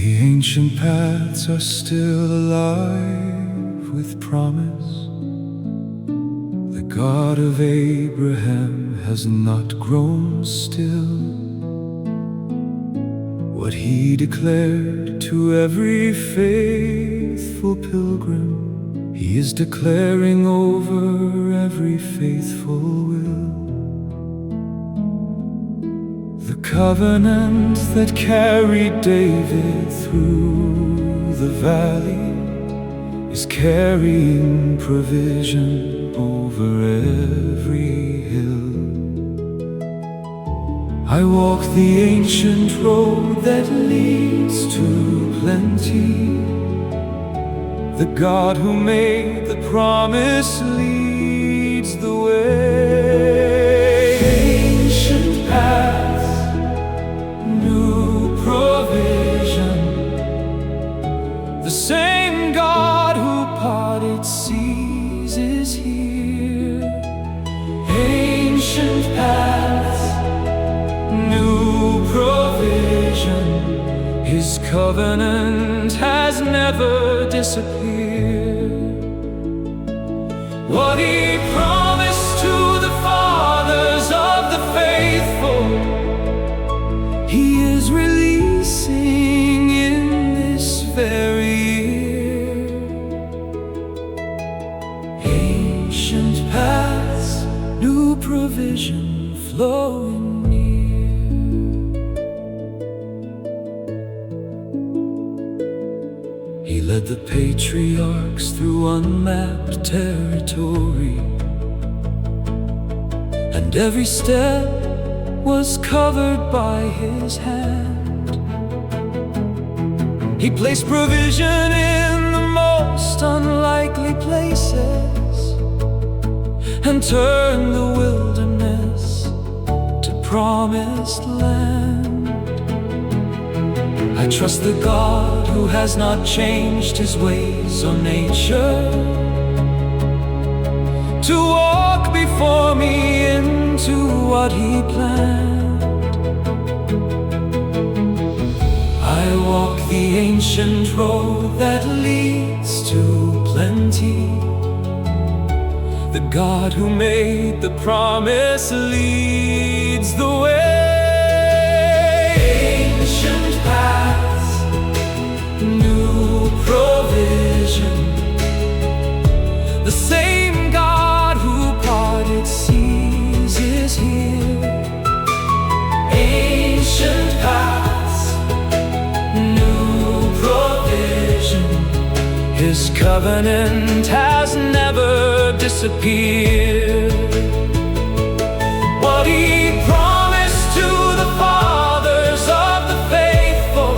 The ancient paths are still alive with promise. The God of Abraham has not grown still. What he declared to every faithful pilgrim, he is declaring over every faithful will. The covenant that carried David through the valley is carrying provision over every hill. I walk the ancient road that leads to plenty. The God who made the promise leads the way. Ancient paths, new provision. The same God who parted seas is here. Ancient paths, new provision. His covenant has never disappeared. What he promised to the fathers of the faithful, he is releasing in this very year. Ancient paths, new provision flowing near. He led the patriarchs through unmapped territory, and every step was covered by his hand. He placed provision in the most unlikely places and turned the wilderness to promised land. I trust the God who has not changed his ways or nature, to walk before me into what he planned. I walk the ancient road that leads to plenty. The God who made the promise leads the way. Ancient paths, new provision. The same God who parted seas is here. Ancient paths, new provision. His covenant has never disappeared. What he promised to the fathers of the faithful,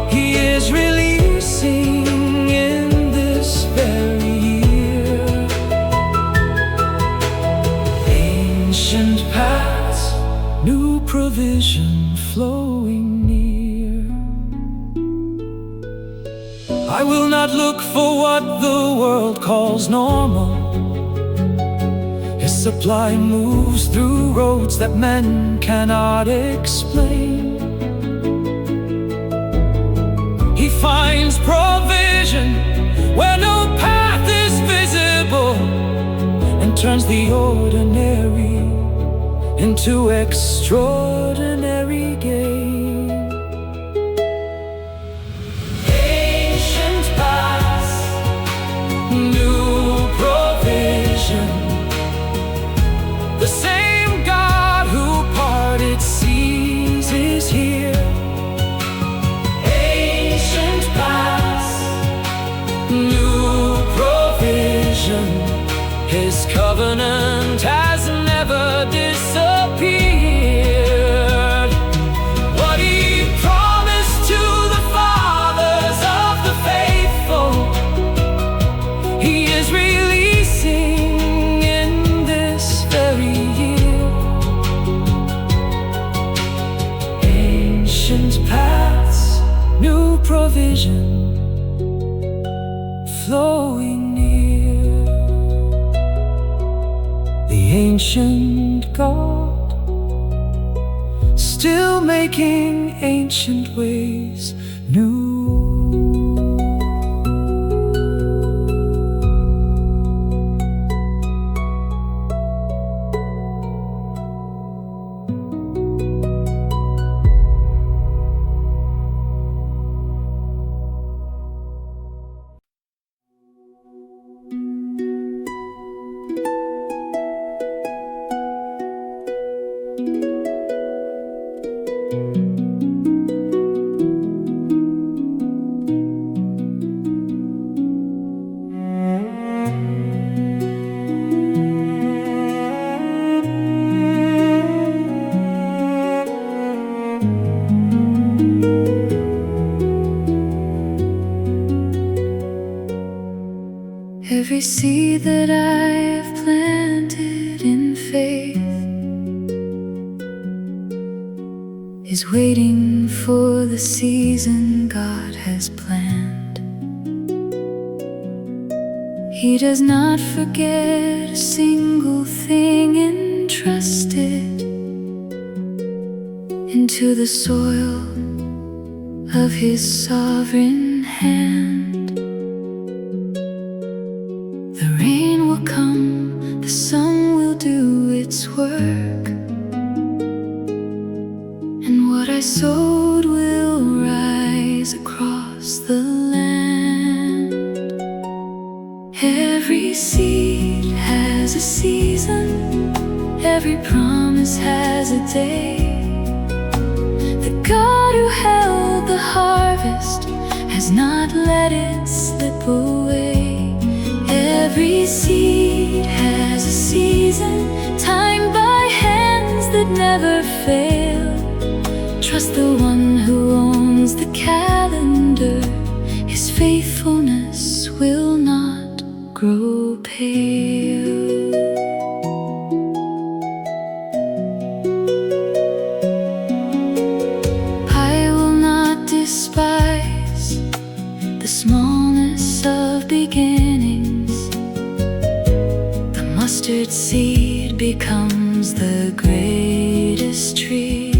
he is releasing in this very year. Ancient paths, new provision flowing near. I will not look for what the world calls normal. His supply moves through roads that men cannot explain. He finds provision where no path is visible, and turns the ordinary into extraordinary gain. The same God who parted seas is here. Ancient paths, new provision. His covenant has never disappeared. What he promised to the fathers of the faithful, he is releasing in this very year. Ancient paths, new provision flowing near. The ancient God still making ancient ways new. Every seed that I have planted in faith is waiting for the season God has planned. He does not forget a single thing entrusted into the soil of His sovereign hand. The rain will come, the sun will do its work, and what I sowed will rise across the land. Every seed has a season, every promise has a day. The God who held the harvest has not let it slip away. Every seed has a season, timed by hands that never fail. Trust the one who owns the calendar. His faithfulness will not grow pale. I will not despise the smallness of beginnings. Mustard seed becomes the greatest tree.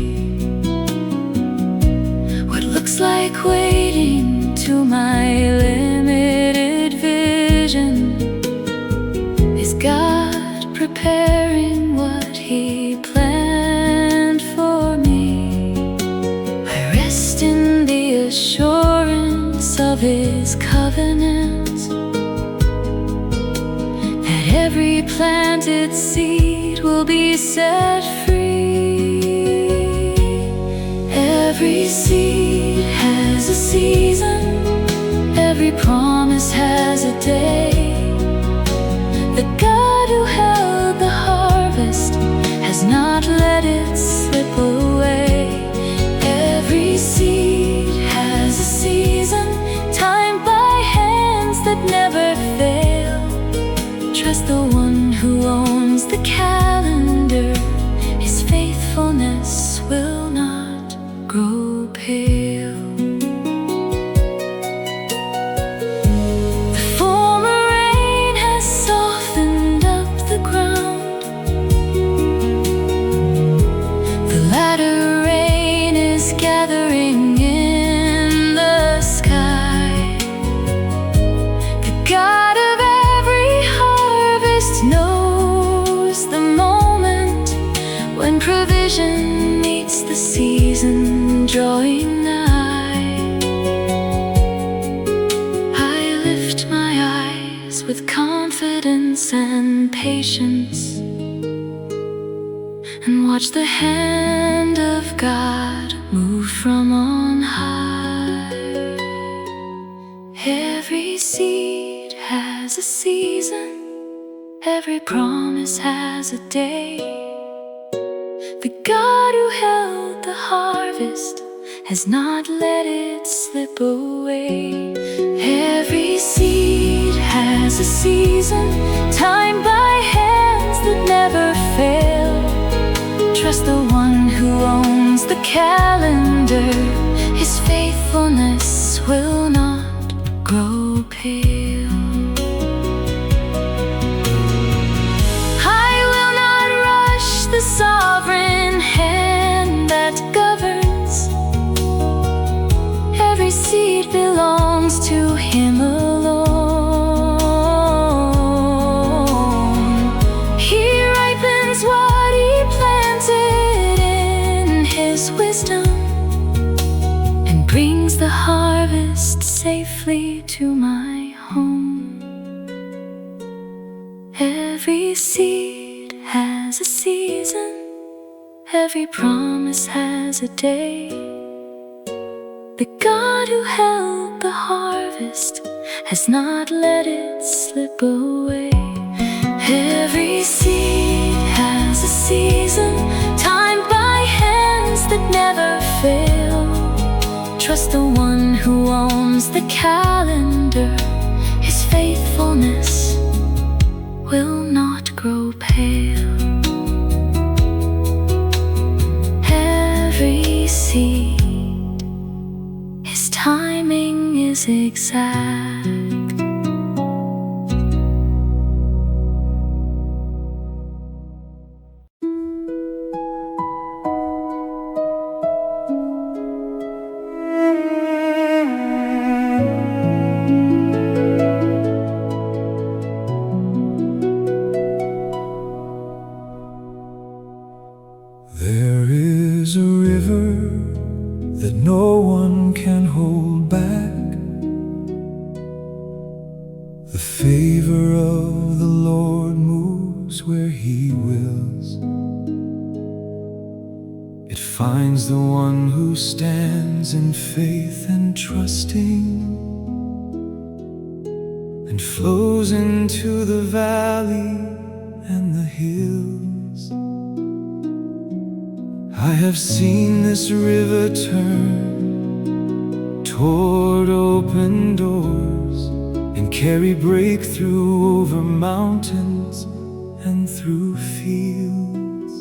What looks like waiting to my limited vision is God preparing what He planned for me. I rest in the assurance of His covenant. Every planted seed will be set free. Every seed has a season, every promise has a day. The God who held the harvest has not let it slip away. Every seed has a season, timed by hands that never fail. Trust the one who owns the calendar. His faithfulness will not grow pale. The former rain has softened up the ground. The latter rain is gathering in the sky. The God of knows the moment when provision meets the season drawing nigh. I lift my eyes with confidence and patience and watch the hand of God move from on high. Every seed has a season, every promise has a day. The God who held the harvest has not let it slip away. Every seed has a season, timed by hands that never fail. Trust the one who owns the calendar. His faithfulness will not grow pale. The sovereign hand that brings the harvest safely to my home. Every seed has a season, every promise has a day. The God who held the harvest has not let it slip away. Every seed has a season, timed by hands that never fail. Trust the one who owns the calendar, his faithfulness will not grow pale. Every seed, his timing is exact. There is a river that no one can hold back. The favor of the Lord moves where He wills. It finds the one who stands in faith and trusting, and flows into the valley and the hills. I have seen this river turn toward open doors and carry breakthrough over mountains and through fields.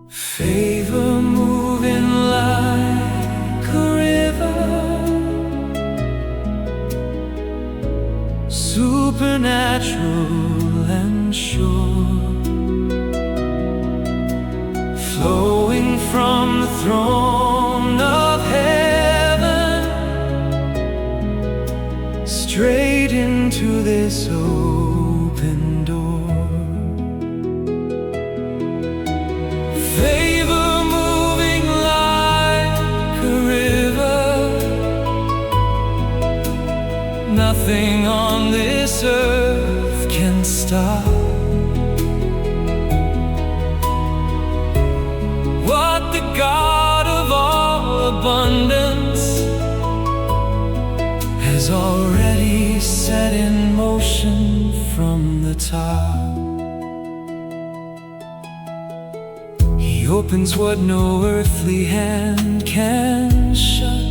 Favor moving like a river, supernatural and sure, flowing from the throne of heaven straight into this open door. Favor moving like a river, nothing on this earth can stop what the God of all abundance has already set in motion from the top. He opens what no earthly hand can shut.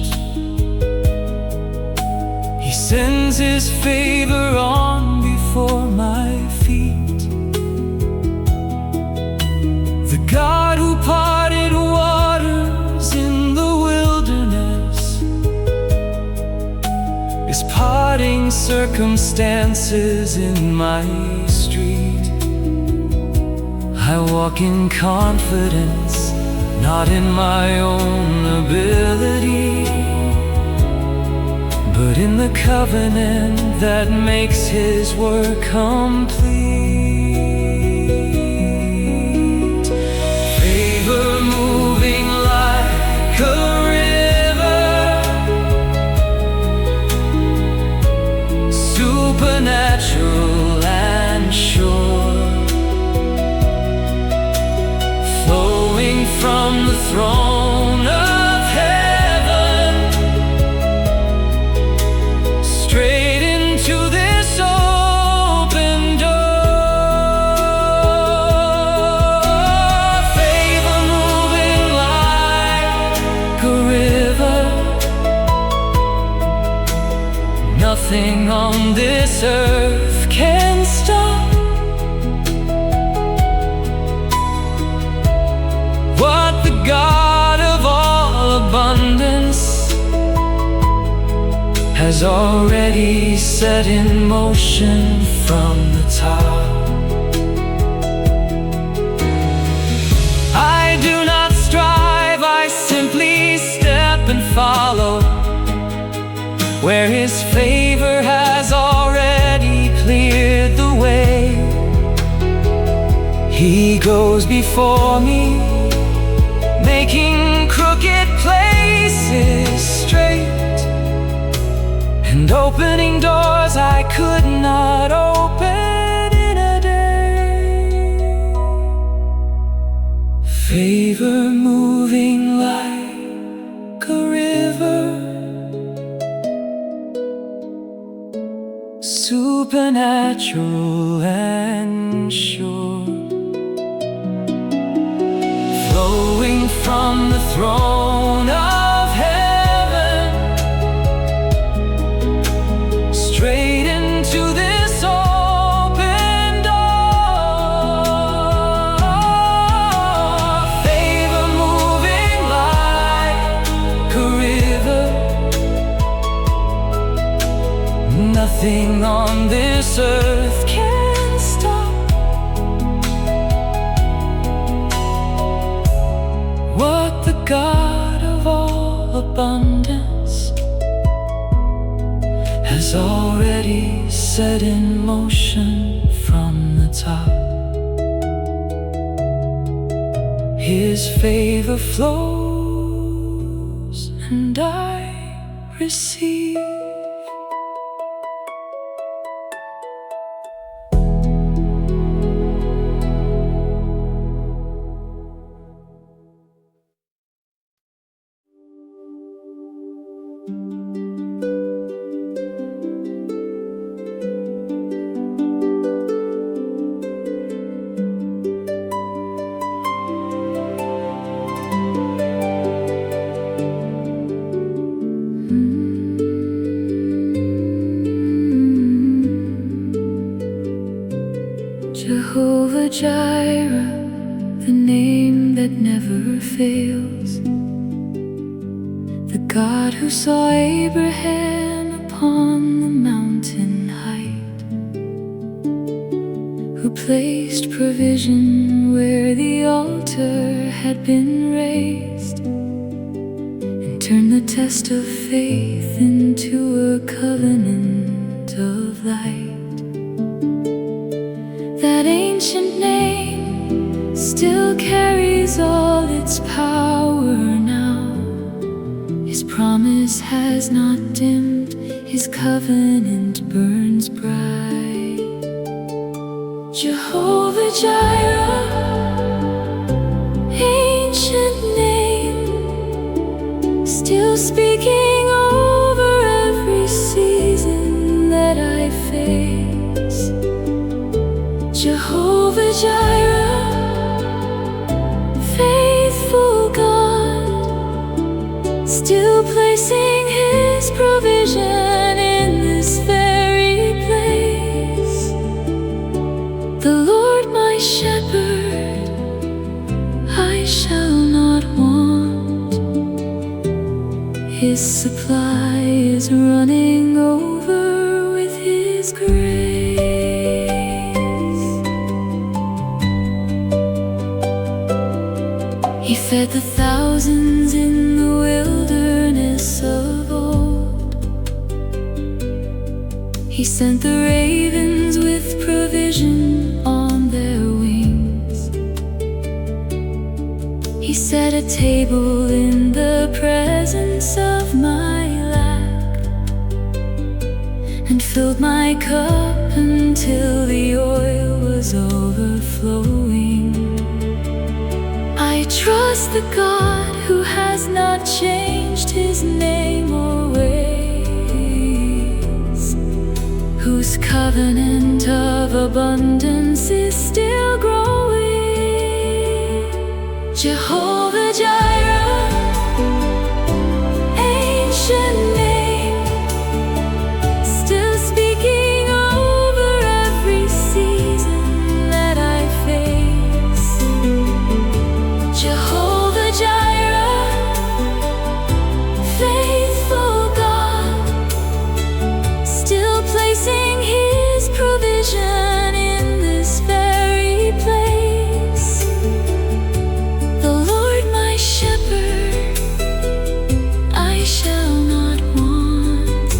He sends His favor on before my feet. The God who parted waters in the wilderness is parting circumstances in my street. I walk in confidence, not in my own ability, but in the covenant that makes His work complete. Favor moving like a river, supernatural and sure, flowing from the throne of heaven straight into this open door. Favor moving like a river, nothing on this earth can stop what the God of all abundance has already set in motion from the top. I do not strive, I simply step and follow where His favor has already cleared the way. He goes before me, making crooked places supernatural and sure, flowing from the throne of heaven, straight into this open door. Favor moving like a river, nothing on this earth can stop what the God of all abundance has already set in motion from the top. His favor flows and I receive. Jehovah Jireh, the name that never fails, the God who saw Abraham upon the mountain height, who placed provision where the altar had been raised, and turned the test of faith into a covenant of light. That ancient name still carries all its power now. His promise has not dimmed, His covenant burns bright. Jehovah Jireh, ancient name, still speaking over every season that I face. Jehovah Jireh, faithful God, still placing His provision in this very place. The Lord my shepherd, I shall not want. His supply is running over with His grace. He fed the thousands in the wilderness of old. He sent the ravens with provision on their wings. He set a table in the presence of my lack, and filled my cup until the oil was overflowing. I trust the God who has not changed His name or ways, whose covenant of abundance is still growing. Jehovah Jireh, ancient name, still speaking over every season that I face. Jehovah Jireh, faithful God, still placing His provision in this very place. The Lord my shepherd, I shall not want.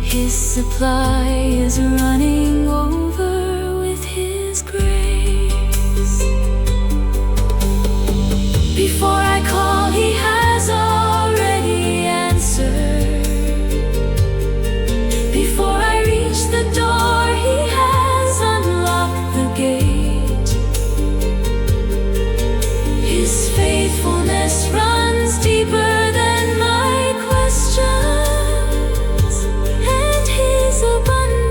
His supply is running over with His grace. Before I call, He has already answered. Before I reach the door, He has unlocked the gate. His faithfulness runs deeper than my questions, and His abundance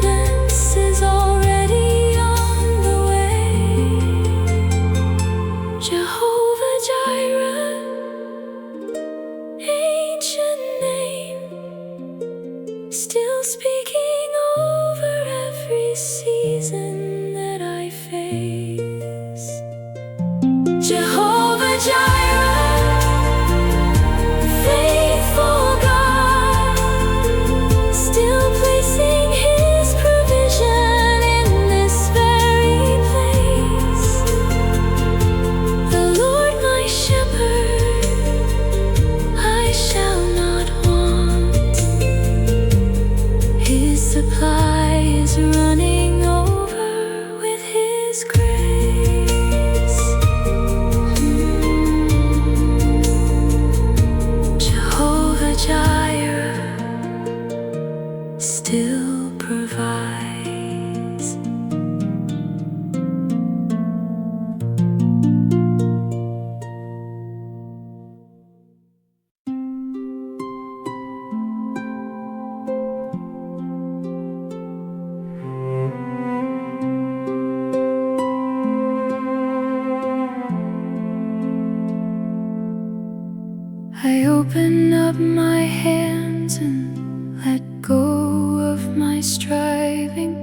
I open up my hands and let go of my striving.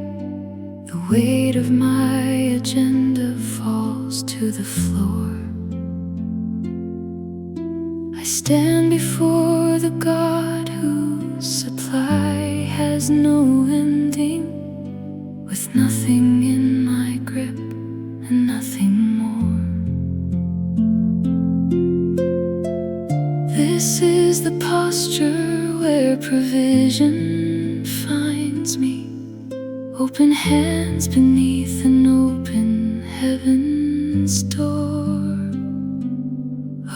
The weight of my agenda falls to the floor. I stand before the God whose supply has no ending, with nothing in my grip and nothing more. This is the posture where provision finds me. Open hands beneath an open heaven's door.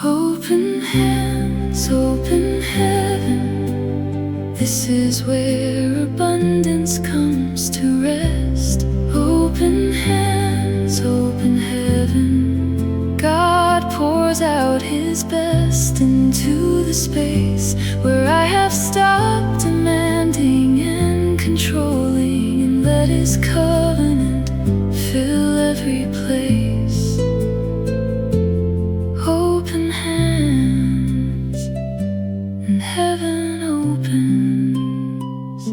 Open hands, open heaven. This is where abundance comes to rest. Open hands, open heaven. God pours out His best into the space where I have stopped demanding and controlling, and let His covenant fill every place. Open hands, and heaven opens.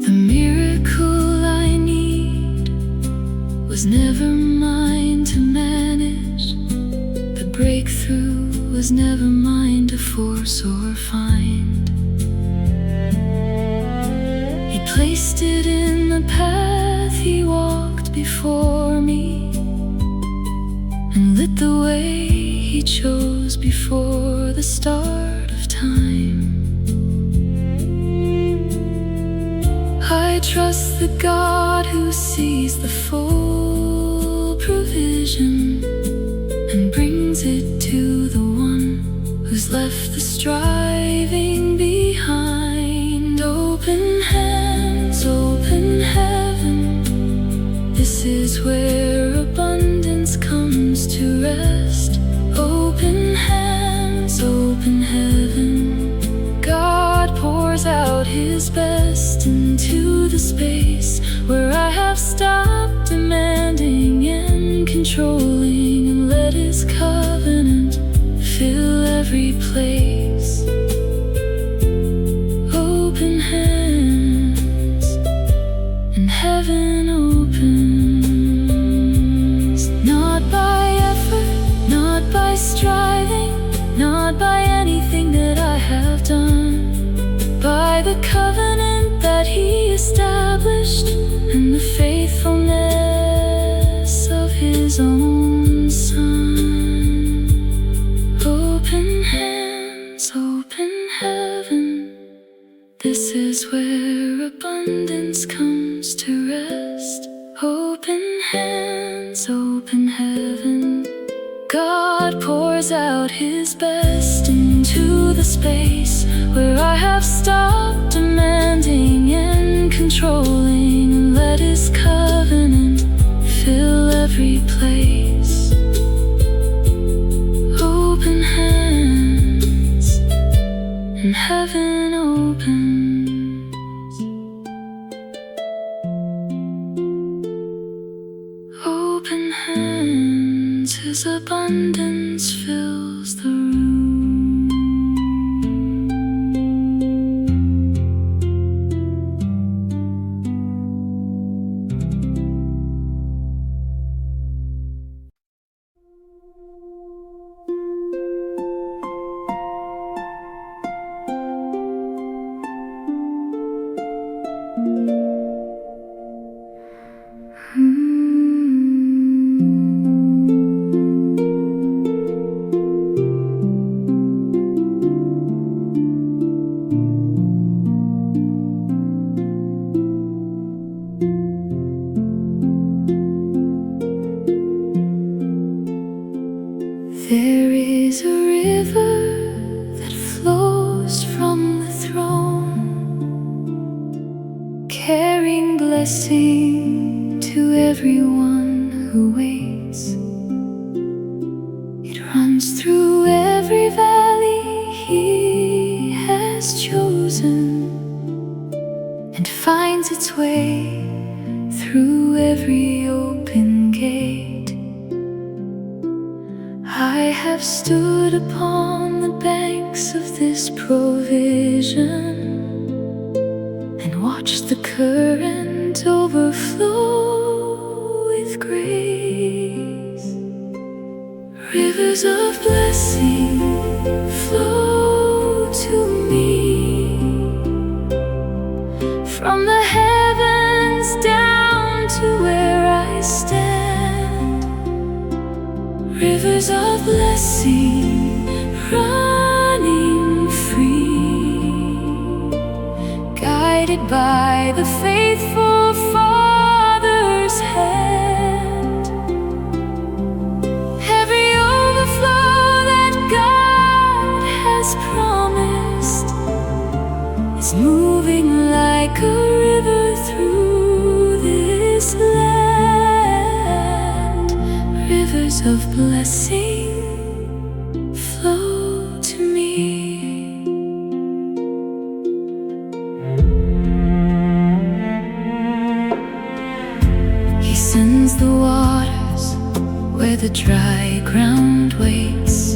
The miracle I need was never mine to manage. The breakthrough was never mine to force or find. He placed it in the path He walked before me, and lit the way He chose before the start of time. I trust the God who sees the full provision and brings it to the one who's left the striving behind. Open hands, open heaven. This is where abundance comes to rest. Open hands, open heaven. God pours out His best into the space where I have stopped demanding and controlling, and let His covenant fill every place. Open hands, and heaven opens. Not by effort, not by striving, not by anything that I have done, by the covenant that He established and the faithfulness of His own Son. Open hands, open heaven. This is where abundance comes to rest. Open hands, open heaven. God pours out His best into the space where I have stopped demanding and controlling, and let His covenant fill every place. Open hands, and heaven opens. Open hands, His abundance fills the room. There is a river that flows from the throne, carrying blessing to everyone who waits. It runs through every valley He has chosen, and finds its way through every open gate. have stood upon the banks of this provision and watched the current overflow with grace. Rivers of blessing flow to me from the heavens down to where I stand. Rivers of blessing running free, guided by the faithful Father's hand. Every overflow that God has promised is moving like a river through this land. Rivers of blessing flow to me. He sends the waters where the dry ground waits.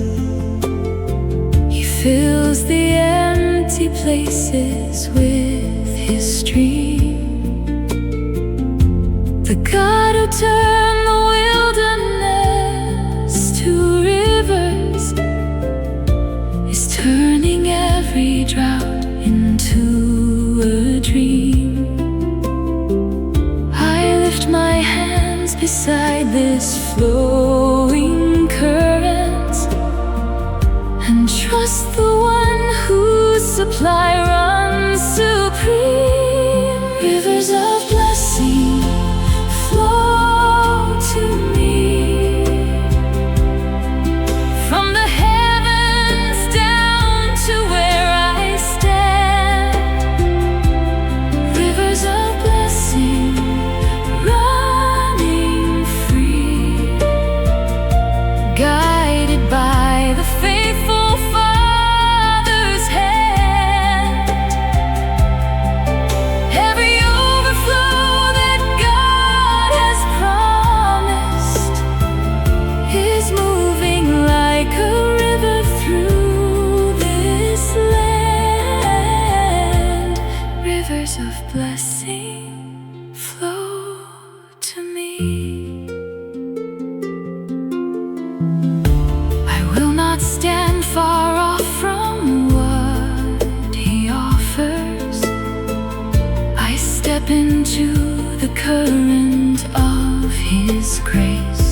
He fills the empty places with His stream. The God who turned the wilderness to rivers is turning every drought into a dream. I lift my hands beside this flowing current and trust the one whose supply runs supreme. Rivers of blessing flow to me from the heavens down to where I stand. Rivers of blessing running free, guided by the faithful Father's hand. Every overflow that God has promised is moving like a river through this land. Rivers of blessing flow to me. I will not stand far off from what He offers. I step into the current of His grace.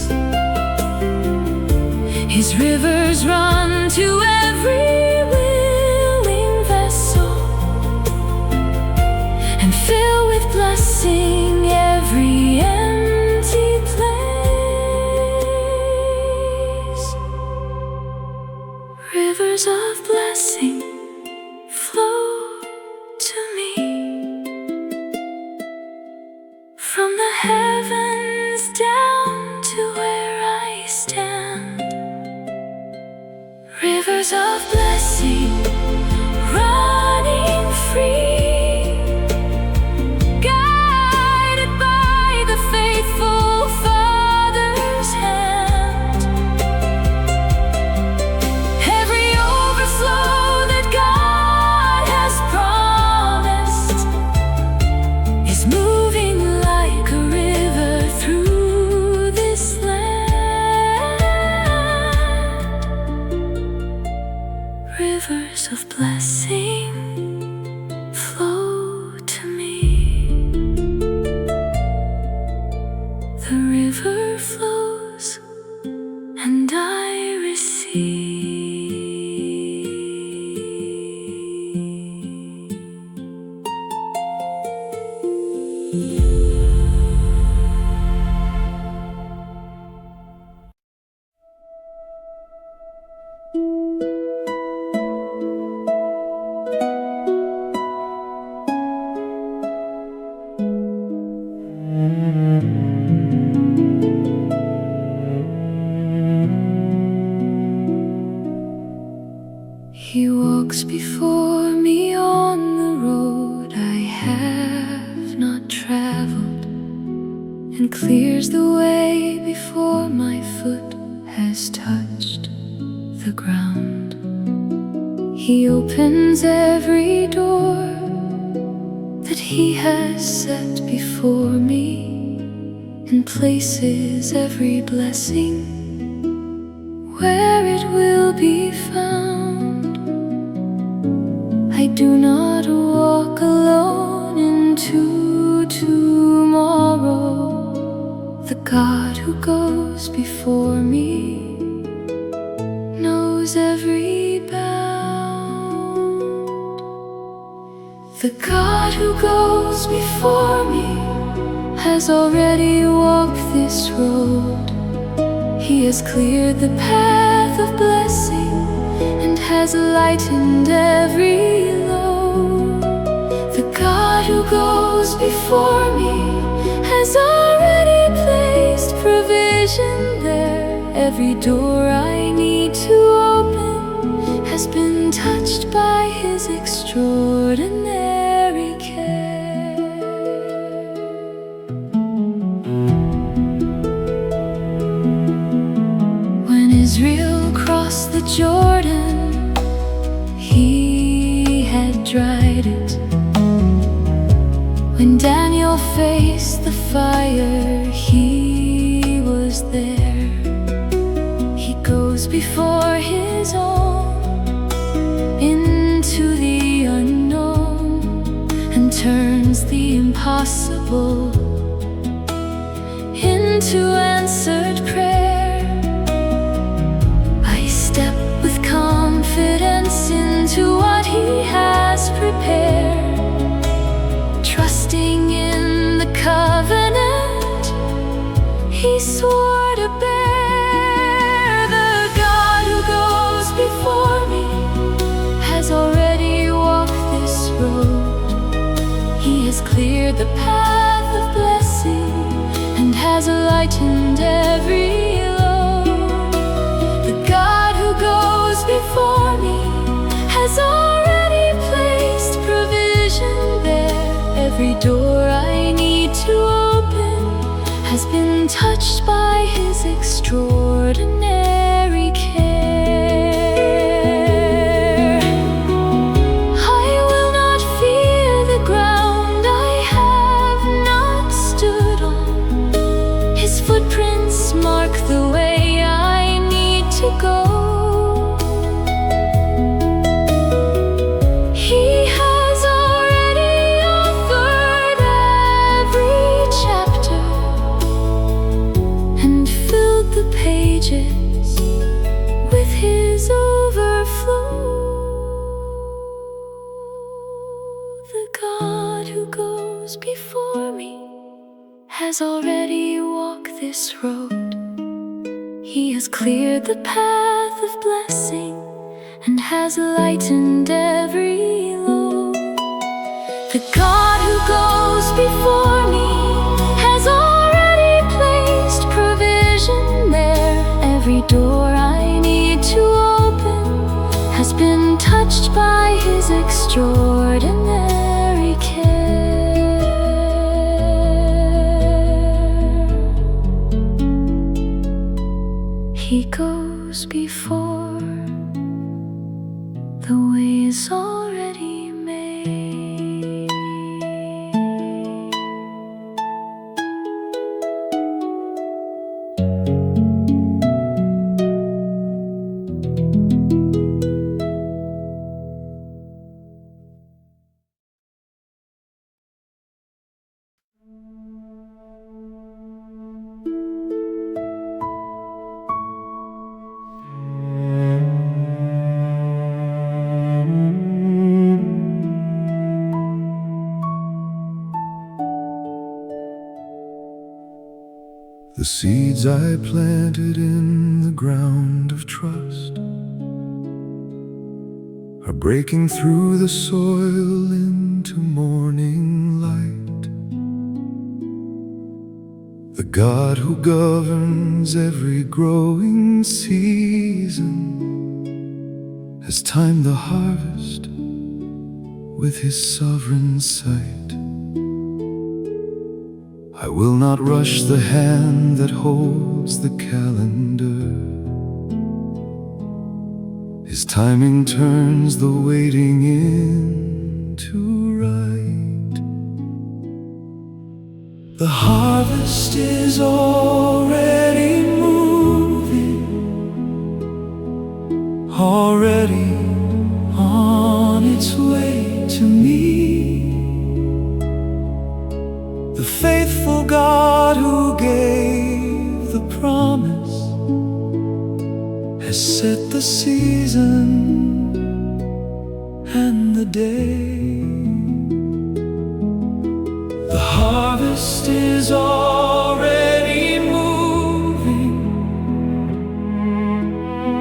His rivers run to every willing vessel and fill with blessing every empty place. Rivers of blessing flow to me from the heavens down to where I stand. Rivers of blessing running free, guided by the faithful Father's hand. Every overflow that God has promised is moving like a river through this land. Rivers of blessing flow to me. The river flows and I receive. He opens every door that He has set before me, and places every blessing where it will be found. I do not walk alone into tomorrow. The God who goes before me knows every bound. The God who goes before me has already walked this road. He has cleared the path of blessing and has lightened every load. The God who goes before me has already placed provision there. Every door I need to open has been touched by His extraordinary care. When Israel crossed the Jordan, He had dried it. When Daniel faced the fire, He was there. He goes before His own into the unknown and turns the impossible into answered prayer. I step with confidence into what He has prepared, trusting in the covenant He swore to bear. The God who goes before me has already walked this road. He has cleared the path of blessing and has lightened every load. The God who goes before me has already placed provision there. Every door I need to open has been touched by His extraordinary care. I will not fear the ground I have not stood on. His footprints mark the way I need to go. He has already authored every chapter and filled the pages with His overflow. The God who goes before me has already walked this road. He has cleared the path of blessing and has lightened every load. The God who goes before me has already placed provision there. Every door I need to open has been touched by His extraordinary care. He goes before, the way is already made. The seeds I planted in the ground of trust are breaking through the soil into morning light. The God who governs every growing season has timed the harvest with His sovereign sight. I will not rush the hand that holds the calendar. His timing turns the waiting into right. The harvest is already moving, already on its way to me. The faithful God who gave the promise has set the season and the day. The harvest is already moving,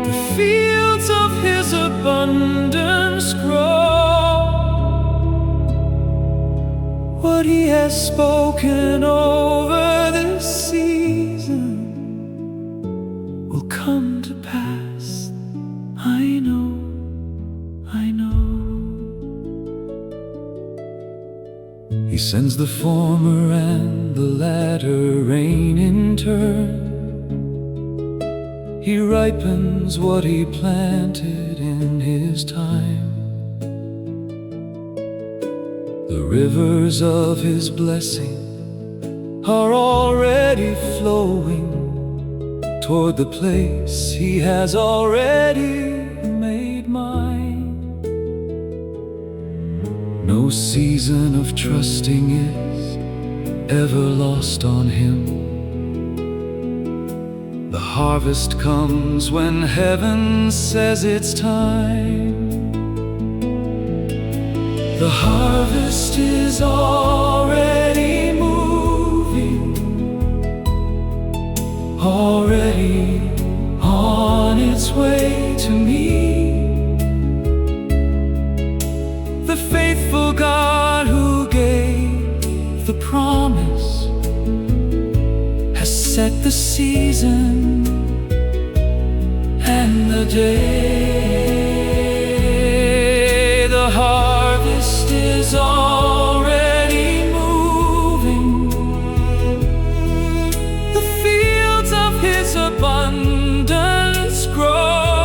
the fields of His abundance grow. What He has spoken over this season will come to pass. I know, I know. He sends the former and the latter rain in turn. He ripens what He planted in His time. The rivers of His blessing are already flowing toward the place He has already made mine. No season of trusting is ever lost on Him. The harvest comes when heaven says it's time. The harvest is already moving, already on its way to me. The faithful God who gave the promise has set the season and the day. The harvest is already moving, the fields of His abundance grow.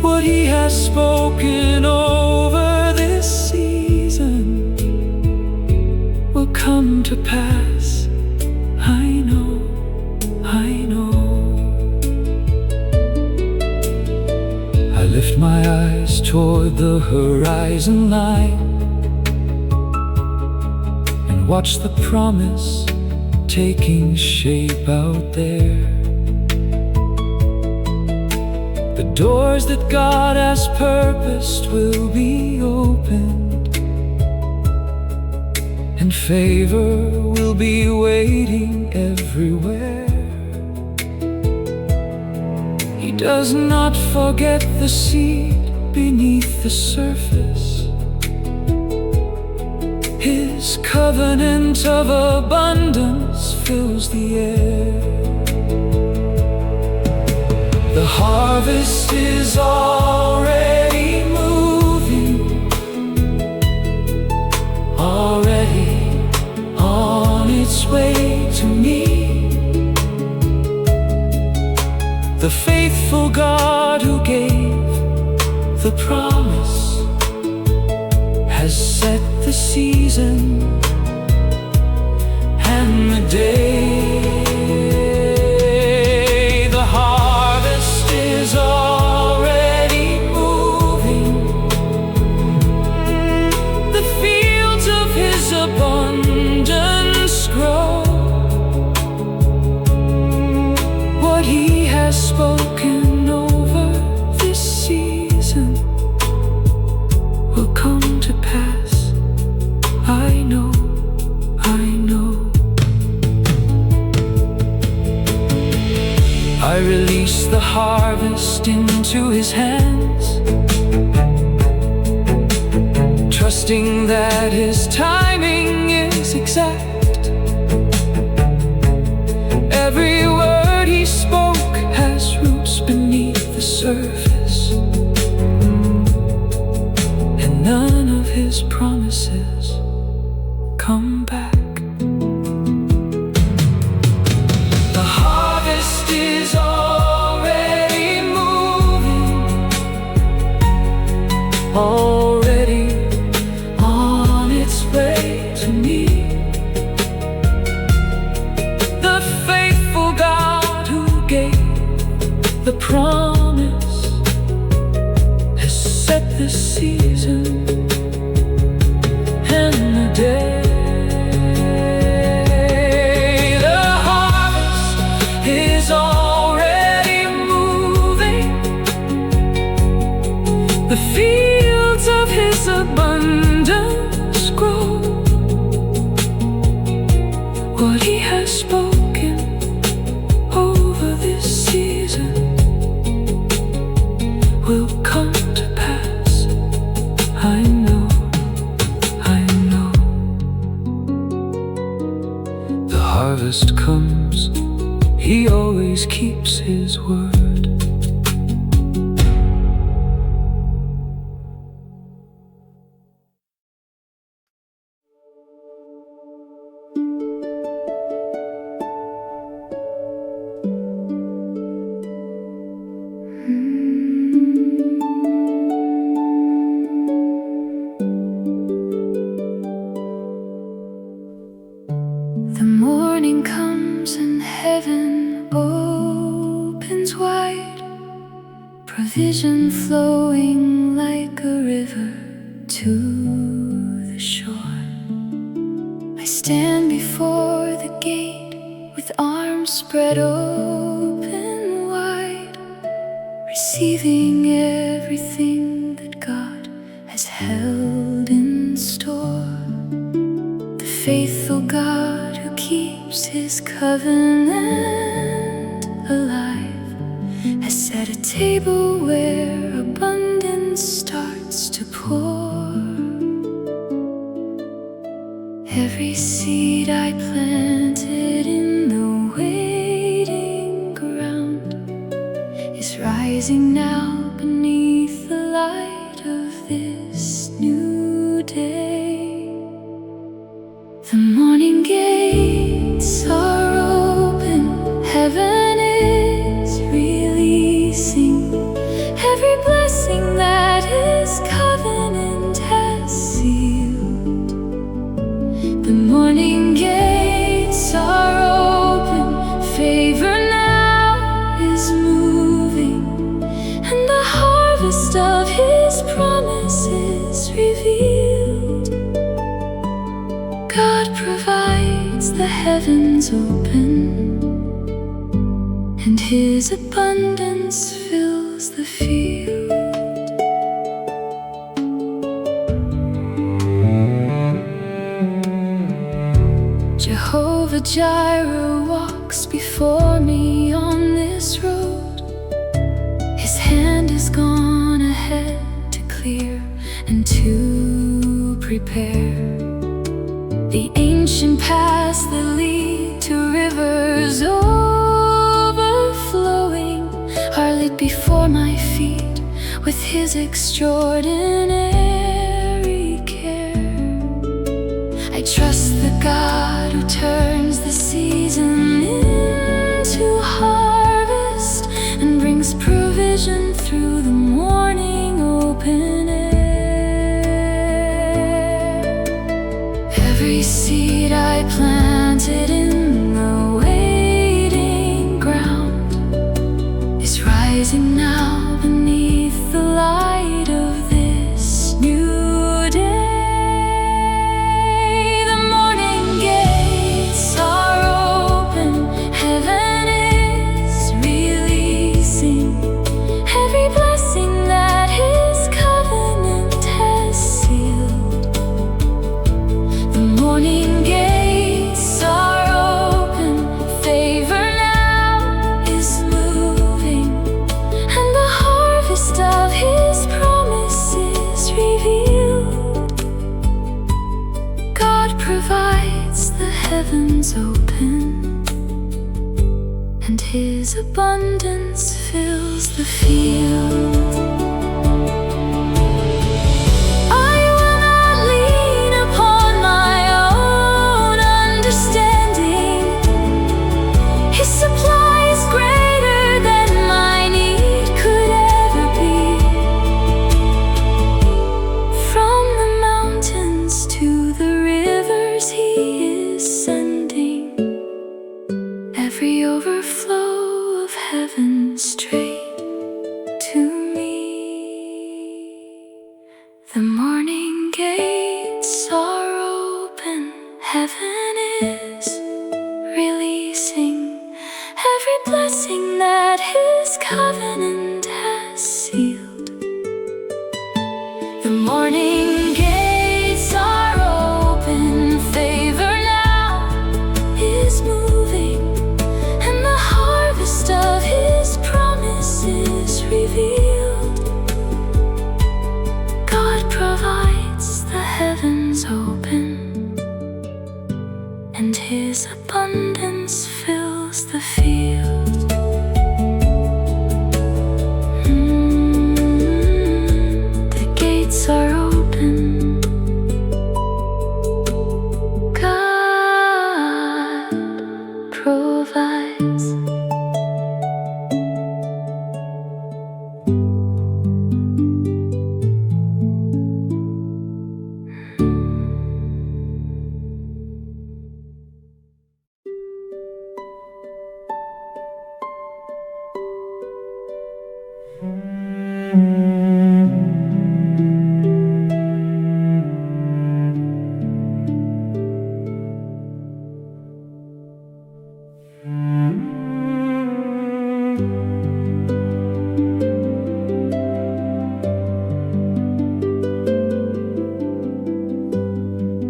What He has spoken over this season will come to pass. I know, I know. I lift my eyes toward the horizon line and watch the promise taking shape out there. The doors that God has purposed will be opened, and favor will be waiting everywhere. He does not forget the seed beneath the surface. His covenant of abundance fills the air. The harvest is already moving, already on its way to me. The faithful God who gave the promise has set the season and the day. The harvest is already moving, the fields of His abundance grow. What He has spoken over this season will come to pass. I know, I know. I release the harvest into His hands, trusting that His timing is exact. Every word He spoke has roots beneath the surface, and none of His promises come back. The harvest is already promise has set the season and the day. The harvest is already moving, the fields of His abundance grow. What He has spoken over this season will come to pass. I know, I know. The harvest comes, He always keeps His word. The morning comes and heaven opens wide, provision flowing like a river to the shore. I stand before the gate with arms spread open wide, receiving everything that God has held in store. The faithful God who keeps His covenant alive has set a table where abundance starts to pour. Every seed I planted in the waiting ground is rising now beneath the light of this new day. The morning gates are open, heaven is releasing every blessing that His covenant has sealed. The morning gates are open, favor now is moving, and the harvest of His promise is revealed. God provides, the heavens open, and His abundance fills the field. Jehovah Jireh walks before me on this road. His hand has gone ahead to clear and to prepare. The ancient paths that lead to rivers overflowing are lit before my feet with His extraordinary care. I trust the God who turns the season into harvest and brings provision through the morning open air. Every seed I planted in the waiting ground is rising now beneath the light of this new day. The morning gates are open, heaven is releasing every blessing that His covenant has sealed. The morning gates are open, favor now is moving, and the harvest of His promise is revealed. God provides, the heavens open, and His abundance fills the field. I will not lean upon my own understanding. His supply is greater than my need could ever be. From the mountains to the rivers He is sending every overflow of heaven's trade. every blessing that His covenant has sealed. The morning gates are open, favor now is moving, and the harvest of His promise is revealed. God provides, the heavens open, and His abundance fills the field. The gates are open. God provides.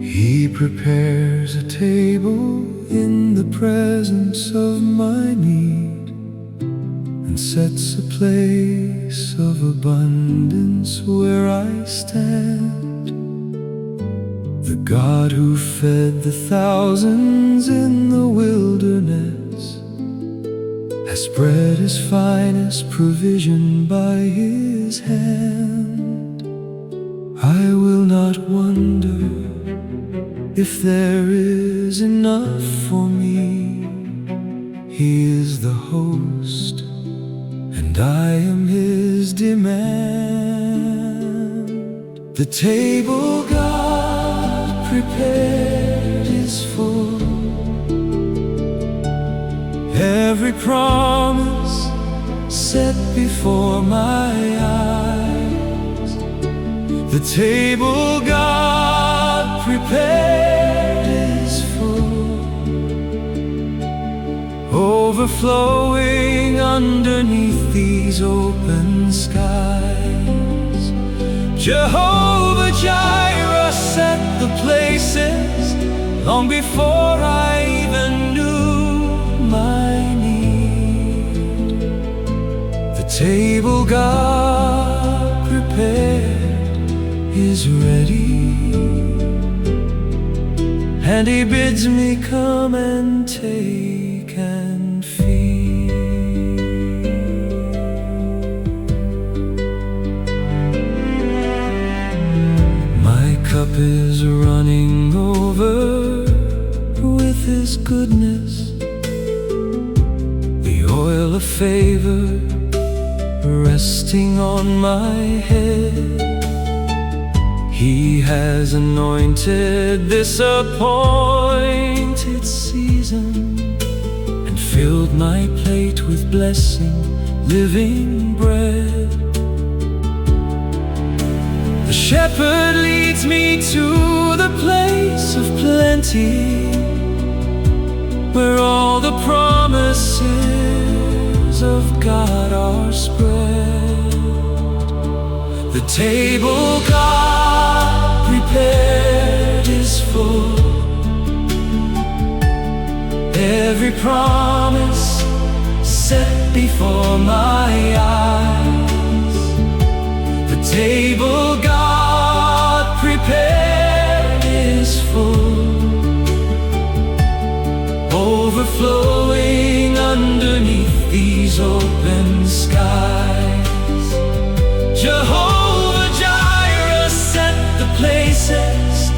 He prepares a table in the presence of my need, and sets a place of abundance where I stand. The God who fed the thousands in the wilderness has spread His finest provision by His hand. I will not wonder if there is enough for me. He is the host, and I am His demand. The table God prepared is full, every promise set before my eyes. The table God prepared is full, overflowing underneath these open skies. Jehovah Jireh set the places long before I even knew my need. The table God prepared is ready, and He bids me come and take and feed. My cup is running over with His goodness, the oil of favor resting on my head. He has anointed this appointed season, and filled my plate with blessing, living bread. The shepherd leads me to the place of plenty, where all the promises of God are spread. The table God prepared is full, every promise set before my eyes. The table God prepared is full, overflowing underneath these open skies. Jehovah Jireh set the places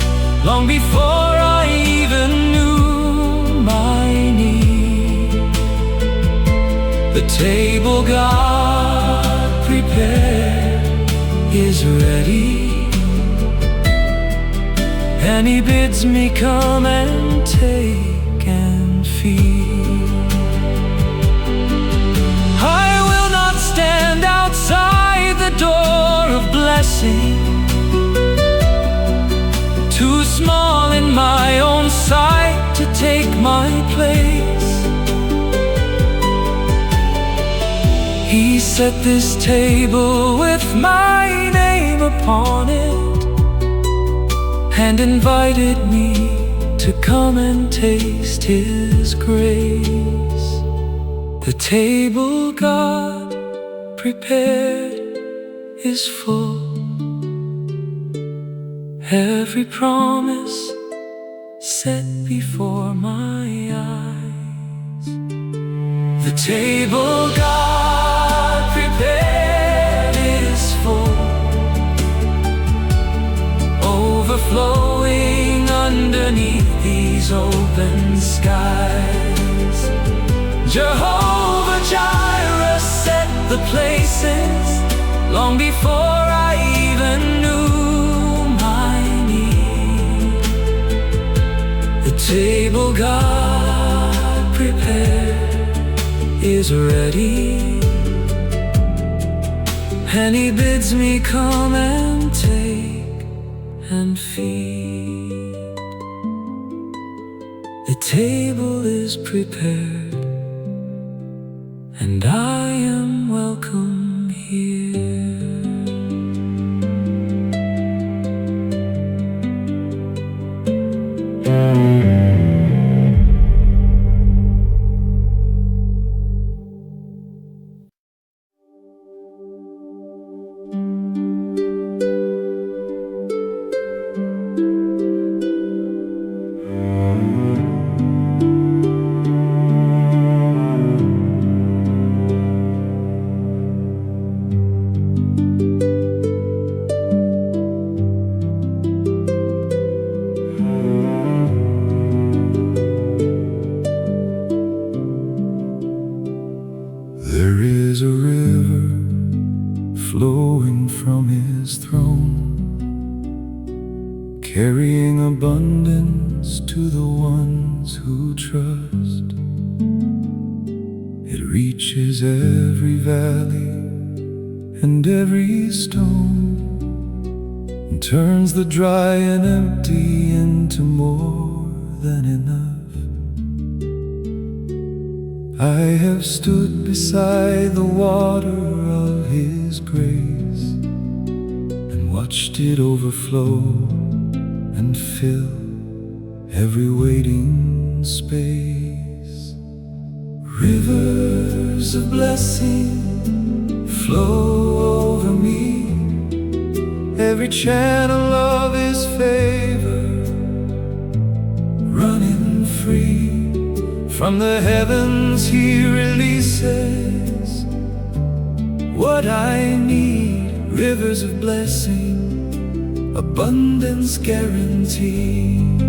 long before I even knew my need. The table God prepared is ready, and He bids me come and take and feed. I will not stand outside the door of blessing, too small in my own sight to take my place. He set this table with my name upon it and invited me to come and taste His grace. The table God prepared is full, every promise set before my eyes. The table God prepared is full, overflowing underneath these open skies. Jehovah Jireh set the places long before I even knew my need. The table God prepared is ready, and He bids me come and take and feed. The table is prepared, and I am welcome here. There is a river flowing from His throne, carrying abundance to the ones who trust. It reaches every valley and every stone, and turns the dry and empty into more than enough. I have stood beside the water of His grace and watched it overflow and fill every waiting space. Rivers of blessing flow over me, every channel of His favor running free. From the heavens He releases what I need. Rivers of blessing, abundance guaranteed.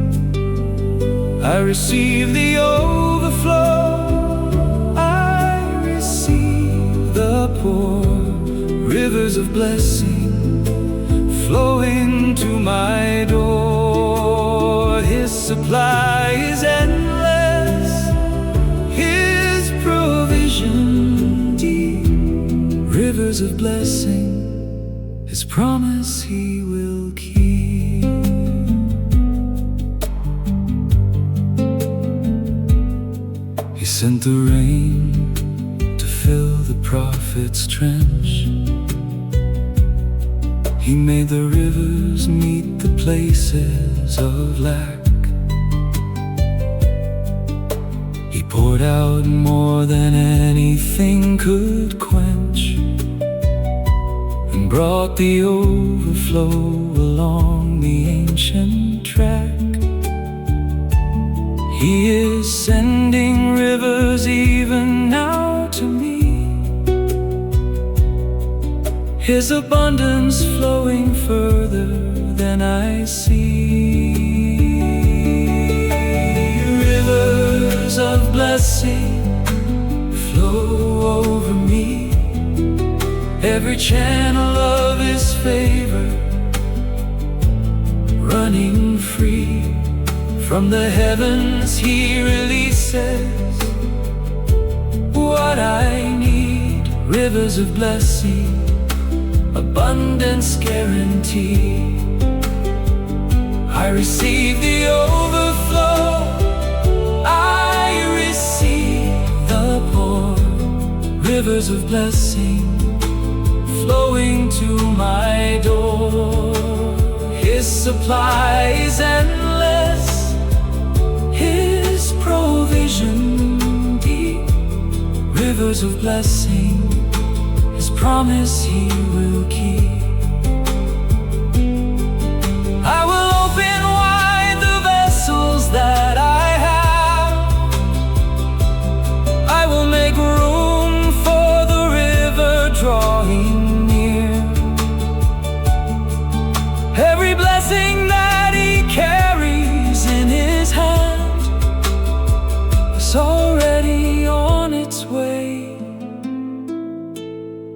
I receive the overflow, I receive the pour. Rivers of blessing flowing to my door. His supply is endless, deep. Rivers of blessing, His promise He will keep. He sent the rain to fill the prophet's trench. He made the rivers meet the places of lack. He poured out more than anything could quench, and brought the overflow along the ancient track. He is sending rivers even now to me, His abundance flowing further than I see. Rivers of blessing flow over me, every channel of His favor running free. From the heavens He releases what I need. Rivers of blessing, abundance guaranteed. I receive the overflow, I receive the pour. Rivers of blessing flowing to my door. His supply is endless, His provision deep. Rivers of blessing, His promise He will keep. I will open wide the vessels that I have. I will make room for the river drawing near. Every blessing that He carries in His hand is already on its way.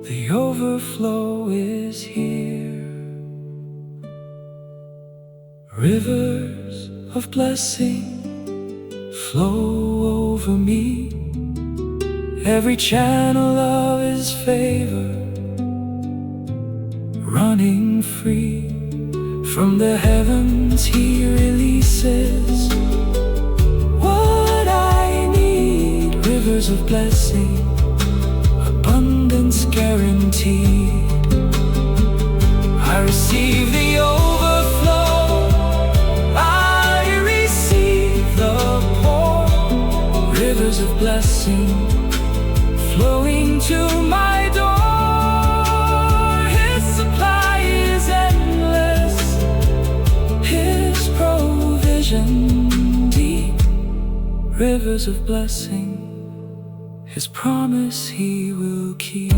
The overflow is here. Rivers of blessing flow over me. Every channel of His favor running free. From the heavens He releases what I need. Rivers of blessing, abundance guaranteed. I receive the overflow, I receive the pour. Rivers of blessing flowing to my door. His supply is endless, His provision deep. Rivers of blessing, His promise He will keep.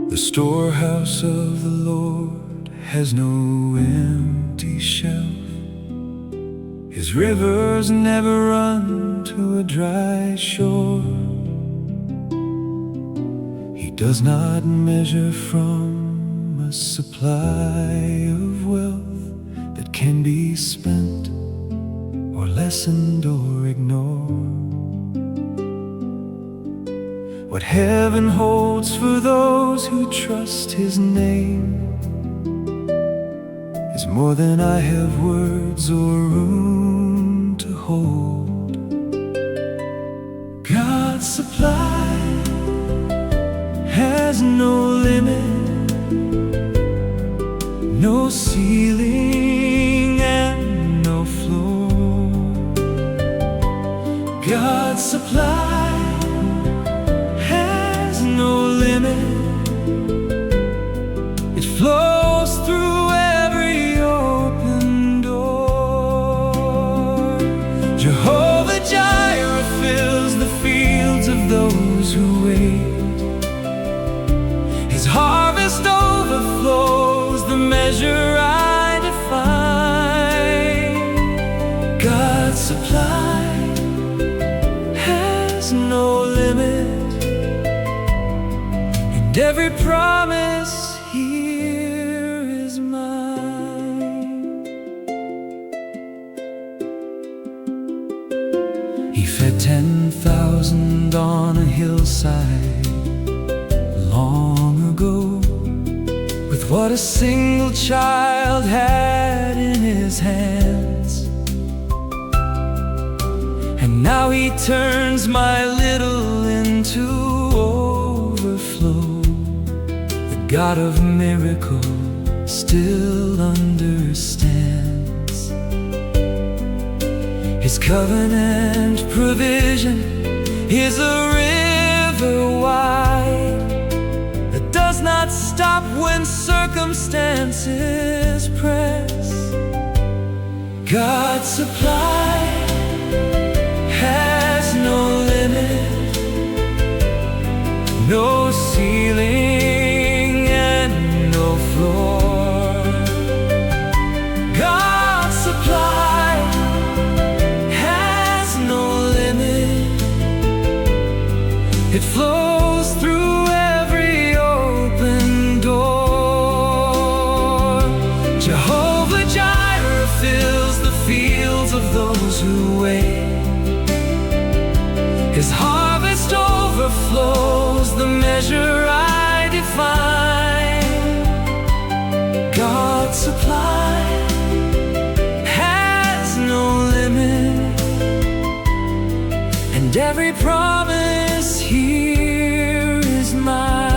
The storehouse of the Lord has no empty shelf. His rivers never run to a dry shore. He does not measure from a supply of wealth that can be spent or lessened or ignored. What heaven holds for those who trust His name is more than I have words or room to hold. God's supply has no limit, no ceiling and no floor. God's supply no limit, it flows through every open door. Jehovah Jireh fills the fields of those who wait. His harvest overflows the measure I define. God's supply has no limit, and every promise here is mine. He fed 10,000 on a hillside long ago with what a single child had in his hands. And now He turns my little into overflow. God of miracle still understands. His covenant provision is a river wide that does not stop when circumstances press. God's supply has no limit, no ceiling roar. God's supply has no limit. It flows through every open door. Jehovah Jireh fills the fields of those who wait. His harvest overflows the measure I define. God's supply has no limit, and every promise here is mine.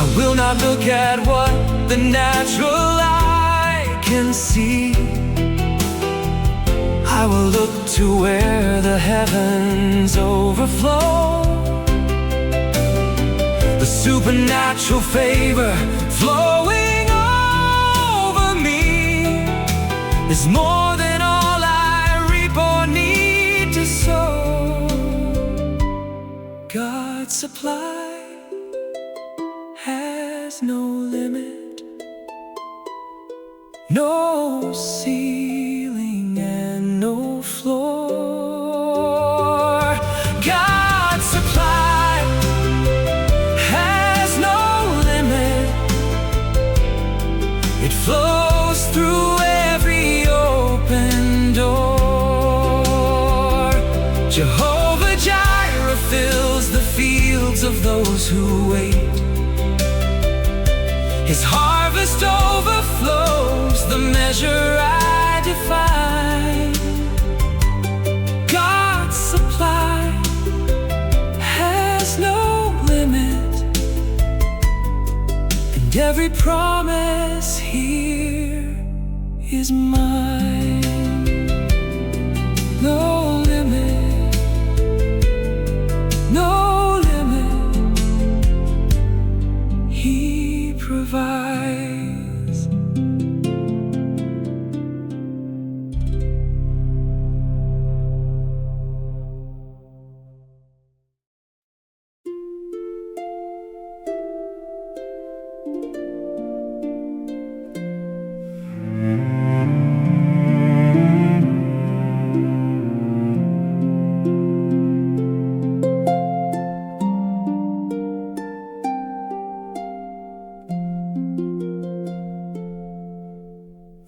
I will not look at what the natural eye can see. I will look to where the heavens overflow. The supernatural favor flowing over me is more than all I reap or need to sow. God's supply has no limit, no ceiling and no floor. God's supply has no limit. It flows through every open door. Jehovah Jireh fills the fields of those who wait. His harvest overflows the measure I define. God's supply has no limit, and every promise here is mine. No limit, no limit. He provides.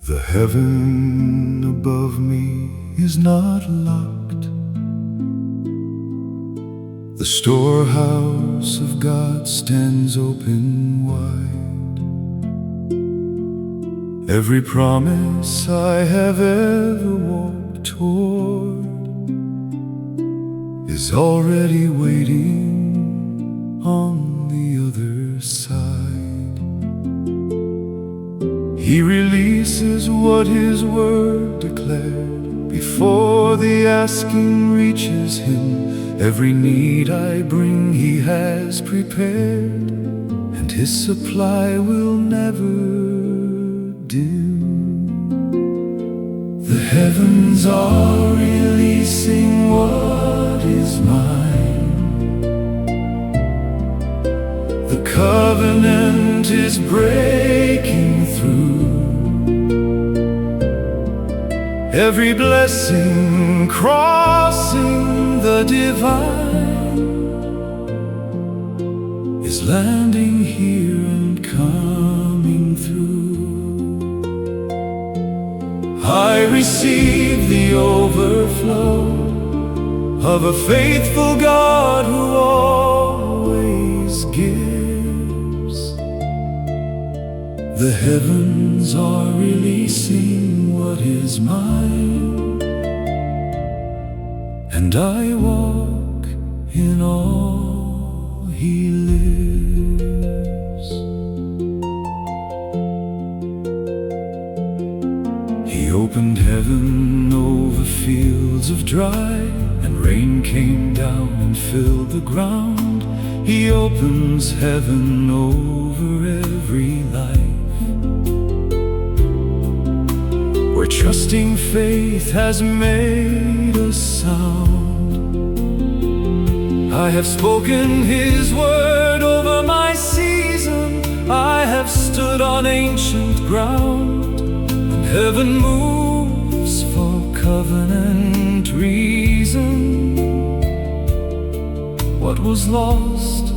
The heaven above me is not locked. The storehouse of God stands open wide. Every promise I have ever walked toward is already waiting on the other side. He releases what His word declared before the asking reaches Him. Every need I bring He has prepared, and His supply will never dim. The heavens are releasing what is mine. The covenant is breaking through. Every blessing crossing the divine is landing here and coming through. I receive the overflow of a faithful God who always gives. The heavens are releasing what is mine, and I walk in all He lives. He opened heaven over fields of dry, and rain came down and filled the ground. He opens heaven over every life, where trusting faith has made a sound. I have spoken His word over my I have stood on ancient ground, and heaven moves for covenant reason. What was lost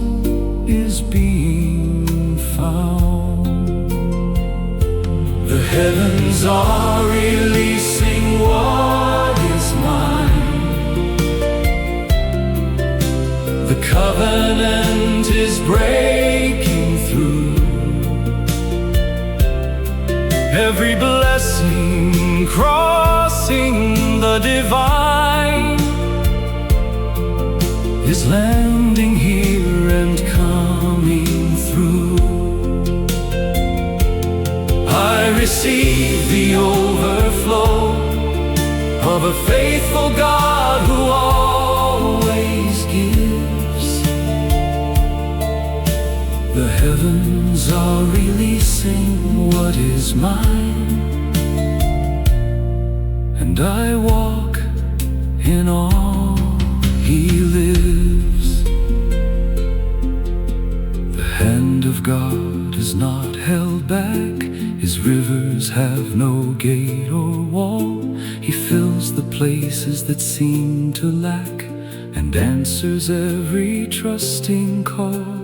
is being found. The heavens are releasing what is mine. The covenant is breaking through. Every blessing crossing the divine is landing here and coming through. I receive the overflow of a faithful God who always gives. The heavens are releasing what is mine, and I walk in all He lives. The hand of God is not held back. His rivers have no gate or wall. He fills the places that seem to lack and answers every trusting call.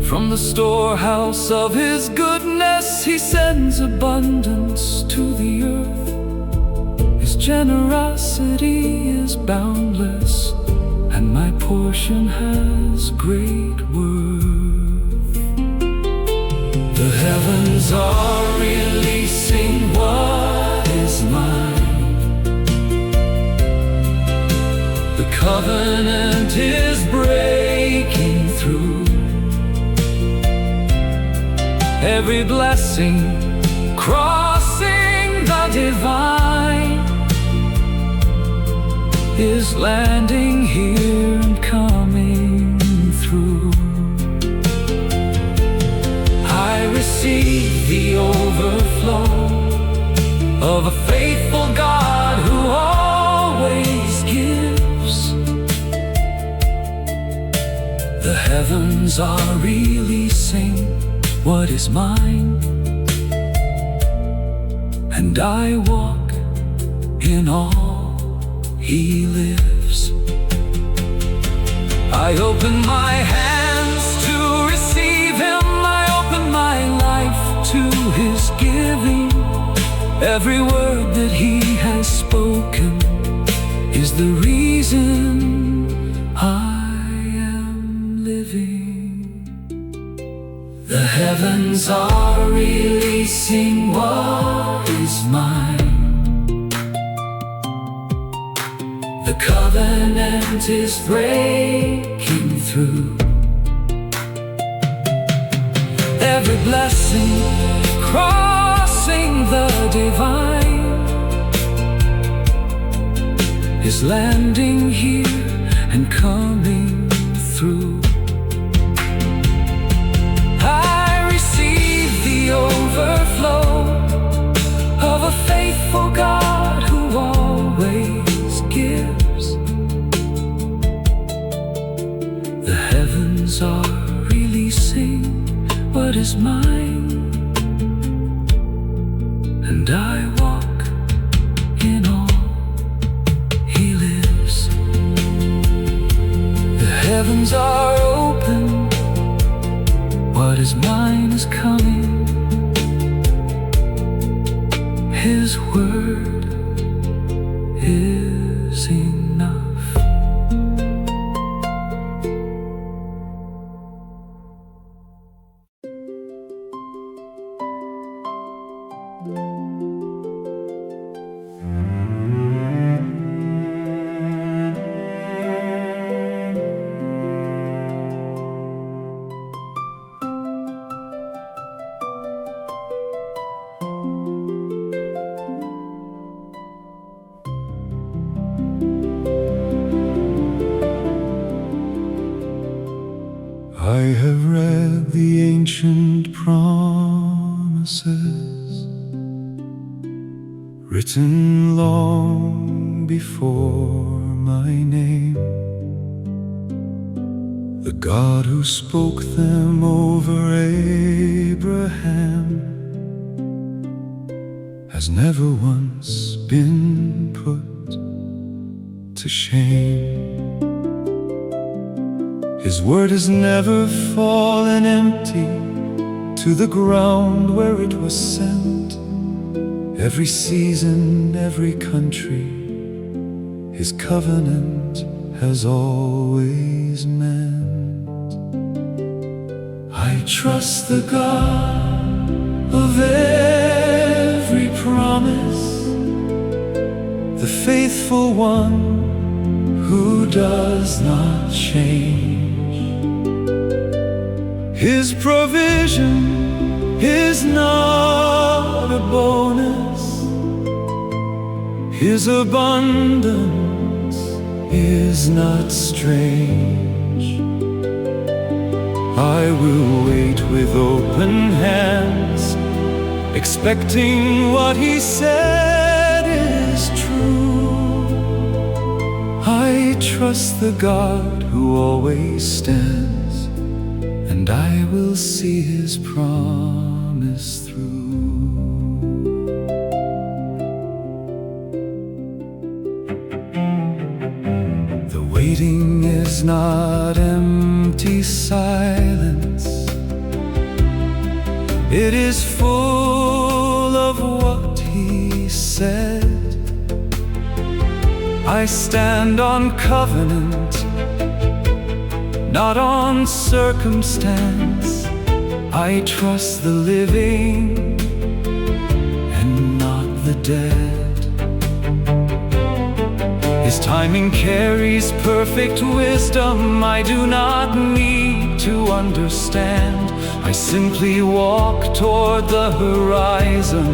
From the storehouse of His goodness He sends abundance to the earth. His generosity is boundless, and my portion has great worth. The heavens are releasing what is mine. The covenant is breaking through. Every blessing crossing the divine is landing here and coming through. I receive the overflow of a faithful God who always gives. The heavens are releasing what is mine, and I walk in all He lives. I open my hands to receive Him. I open my life to His giving. Every word that He has spoken is the reason I am living. The heavens are releasing what is mine. The covenant is breaking through. Every blessing crossing the divine is landing here and coming through. Overflow of a faithful God who always gives. The heavens are releasing what is mine, and I walk in all He lives. The heavens are open, what is mine is coming. His word is enough. I have read the ancient promises written long before my name. The God who spoke them over Abraham has never once been put to shame. His word has never fallen empty to the ground where it was sent. Every season, every country, His covenant has always meant. I trust the God of every promise, the faithful one who does not change. His provision is not a bonus. His abundance is not strange. I will wait with open hands, expecting what He said is true. I trust the God who always stands, and I will see His promise through. The waiting is not empty silence. It is full of what He said. I stand on covenant, not on circumstance. I trust the living and not the dead. His timing carries perfect wisdom. I do not need to understand. I simply walk toward the horizon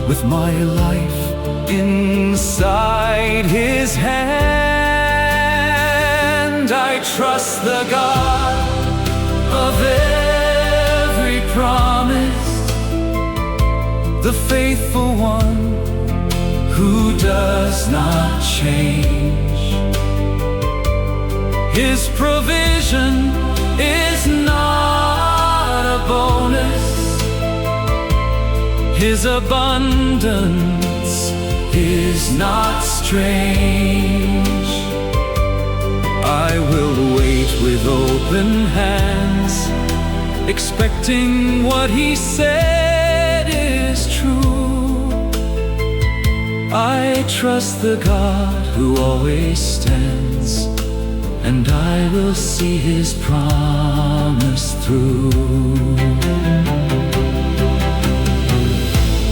with my life inside His hand. I trust the God of every promise, the faithful one who does not change. His provision is not a bonus. His abundance is not strange. I will wait with open hands, expecting what He said is true. I trust the God who always stands, and I will see His promise through.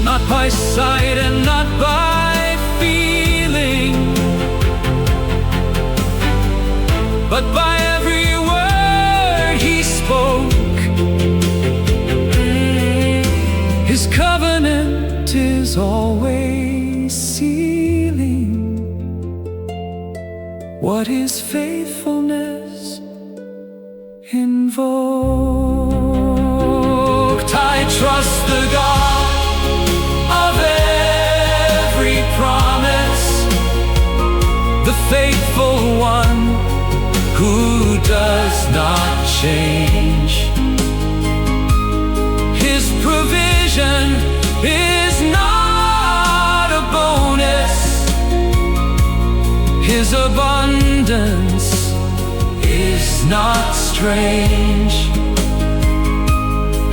Not by sight and not by feeling, but by every word He spoke. His covenant is always sealing what His faithfulness invoked. I trust the God of every promise, the faithful one who does not change. His provision is not a bonus. His abundance is not strange.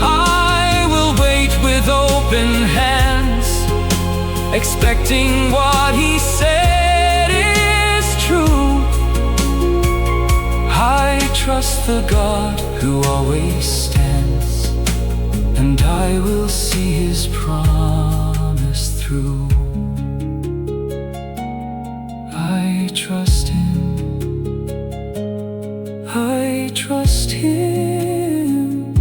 I will wait with open hands, expecting what He said is true. I trust the God who always stands, and I will see His promise through. I trust Him, I trust Him.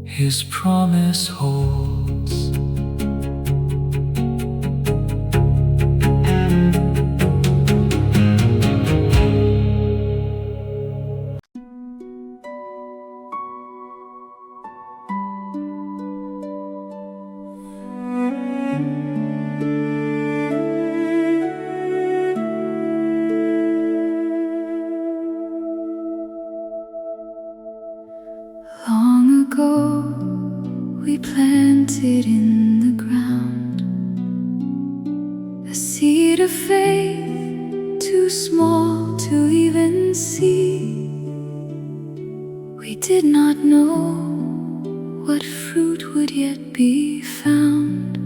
His promise holds. ago, we planted in the ground a seed of faith, too small to even see. We did not know what fruit would yet be found.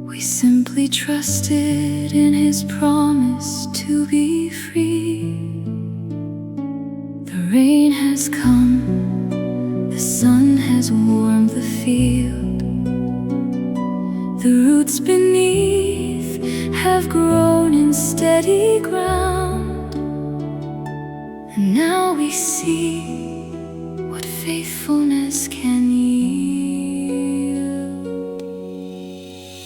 We simply trusted in His promise to be free. The rain has come, the sun has warmed the field. The roots beneath have grown in steady ground. And now we see what faithfulness can yield.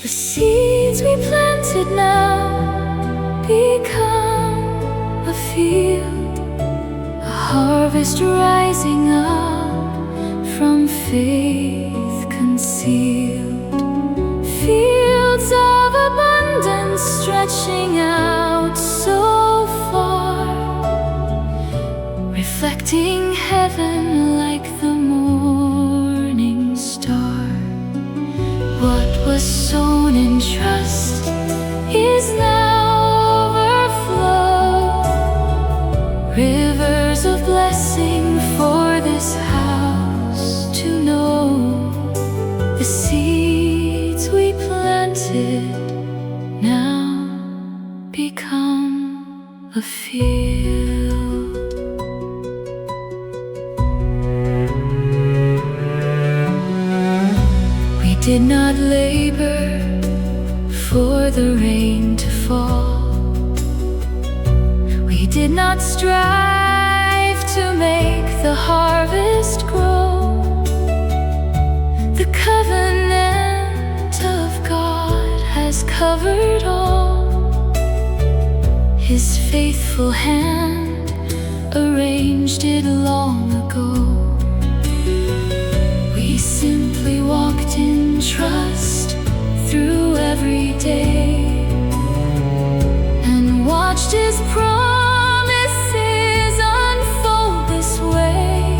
The seeds we planted now become a field, a harvest rising up from faith concealed. Fields of abundance stretching out so far, reflecting heaven like the morning star. What was sown in trust is now overflow. Rivers of blessing for this house to know. The seeds we planted now become a field. We did not labor for the rain to fall. We did not strive to make the harvest grow. The covenant of God has covered all. His faithful hand arranged it long ago. We simply walked in trust through every day and watched His promises unfold this way.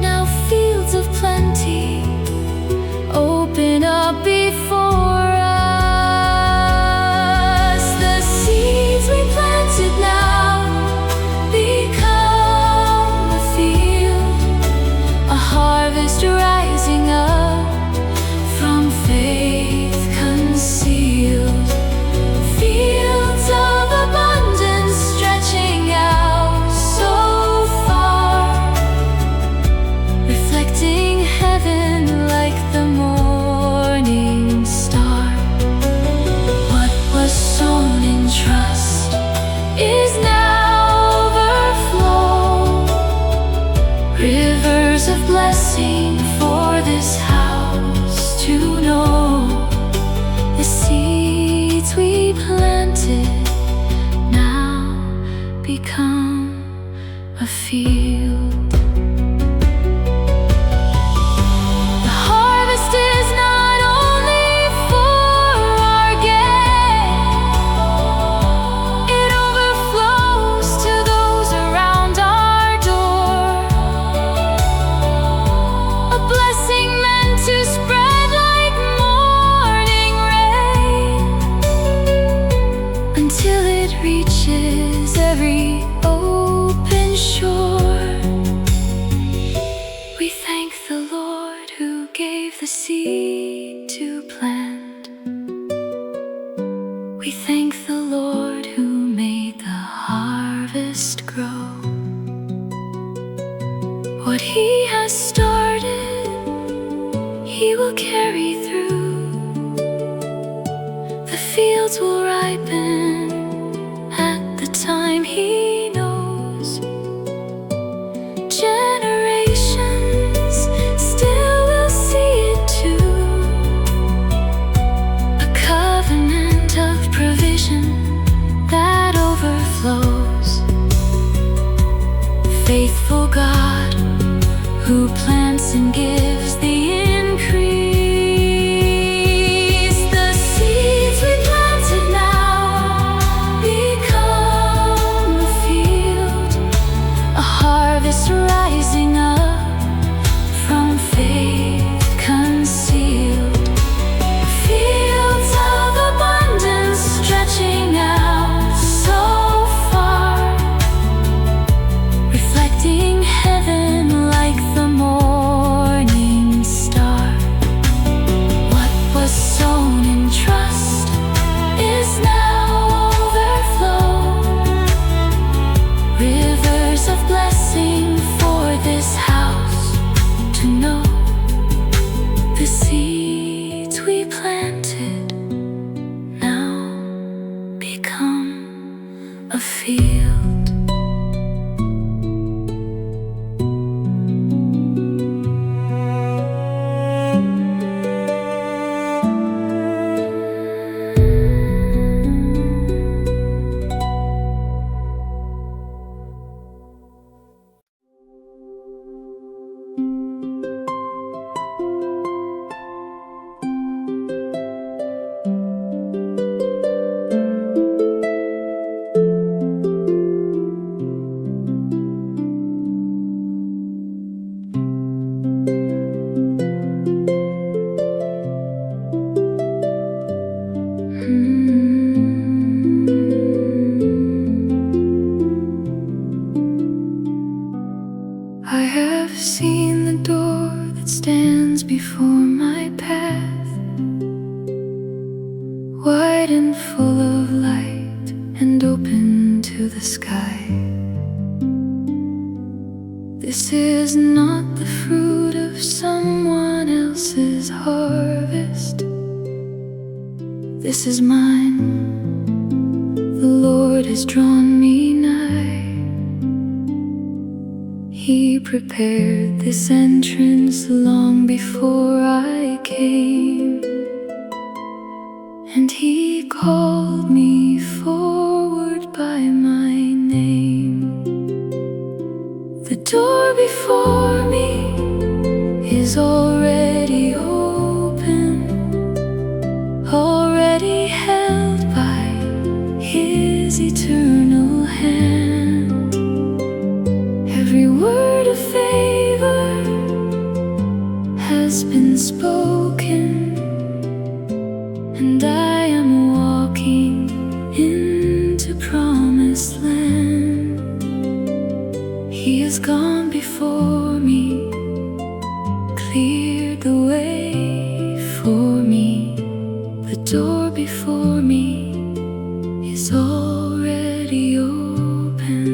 Now fields of plenty open up before us. The seeds we planted now become a field, a harvest rising up from faith concealed. Fields of abundance stretching out so far, reflecting heaven like the morning star. What was sown in trust is now overflow. Rivers of blessing for this house to know. The seeds we planted now become a field. The harvest is not only for our gain, it overflows to those around our door. A blessing meant to spread like morning rain until it reaches every open shore. We thank the Lord who gave the seed to plant. We thank the Lord who made the harvest grow. What He has started, He will carry through. The fields will ripen at the time He knows. Generations still will see it too. A covenant of provision that overflows. Faithful God who plants and gives the increase. The seeds we planted now by. This is not the fruit of someone else's harvest. This is mine. The Lord has drawn me nigh. He prepared this entrance long before I came, and He called me forward by my name. The door before me is already open, already held by His eternal hand. Every word of favor has been spoken, and I am walking into promised land. He has gone before me, cleared the way for me. The door before me is already open.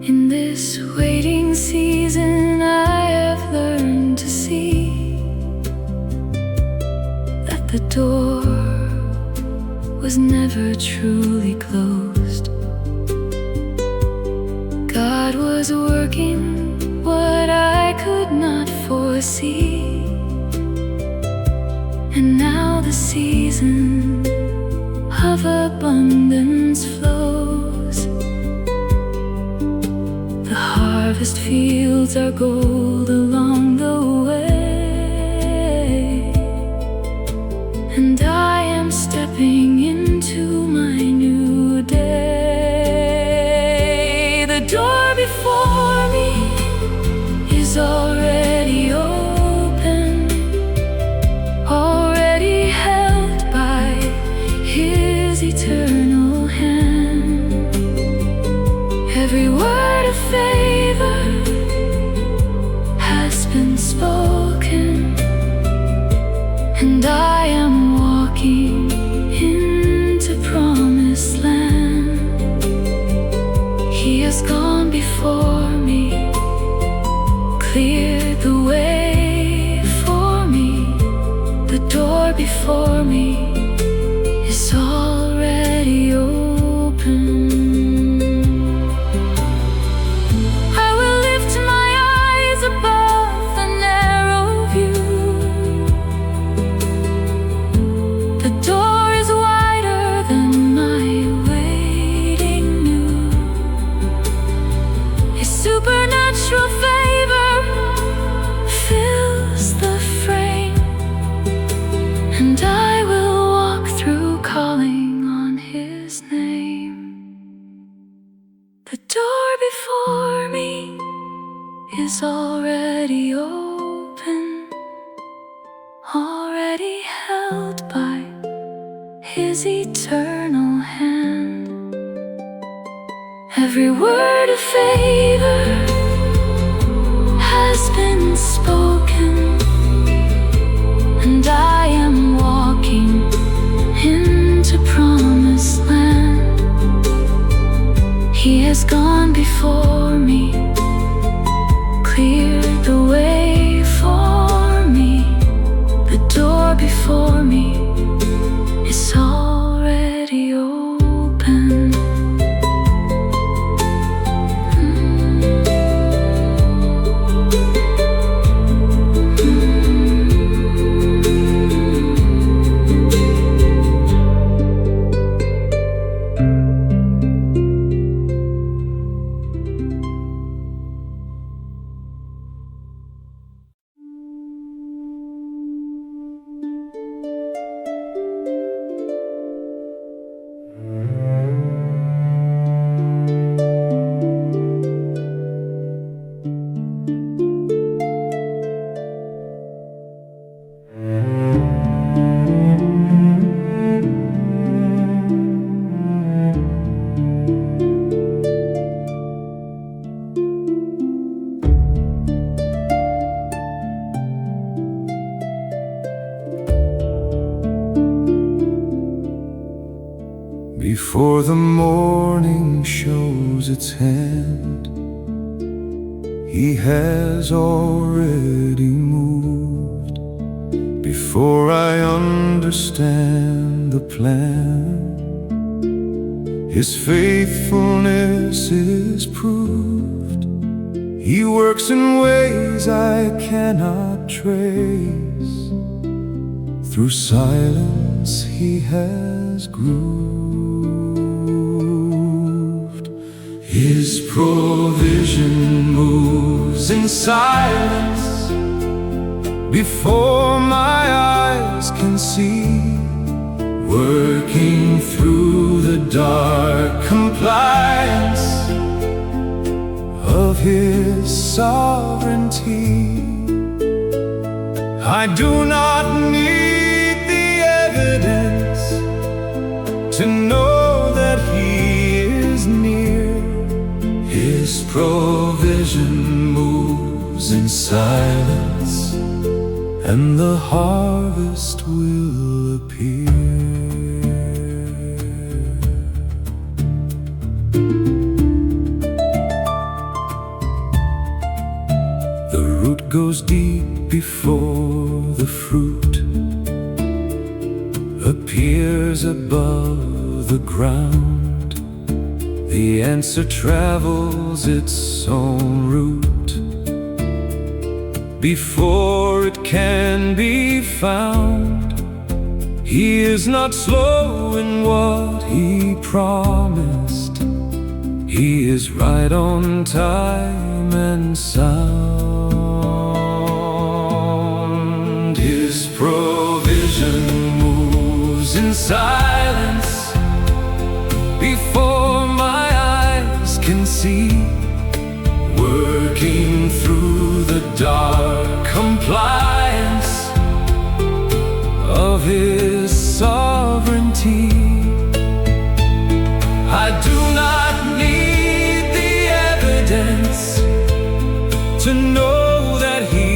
In this waiting season, I have learned to see that the door was never truly closed. God was working what I could not foresee, and now the season of abundance flows. The harvest fields are gold along the way, and I am stepping into my new day. The door before me is already open, already held by His eternal hand. Every word of favor has been spoken, and I am walking into promised land. He has gone before me, cleared the way for me. The door before me is already open. I will lift my eyes above the narrow view. The door is wider than my waiting knew. His supernatural favor fills the frame, and I will walk through calling on His name. The door before me is already open, already held by His eternal hand. Every word of favor has been spoken, and I am walking into promised land. He has gone before me, cleared the way for me. The door before me is already open. Before the morning shows its hand, He has already moved. Before I understand the plan, His faithfulness is proved. He works in ways I cannot trace. Through silence He has grooved. His provision moves in silence before my eyes can see, working through the dark compliance of His sovereignty. I do not need the evidence to know that He is near. His provision moves in silence, and the harvest will appear. The root goes deep before the fruit appears above the ground. The answer travels its own route before it can be found. He is not slow in what He promised. He is right on time and sound. His provision moves in silence before my eyes can see, working through the dark compliance of His sovereignty. I do not need the evidence to know that He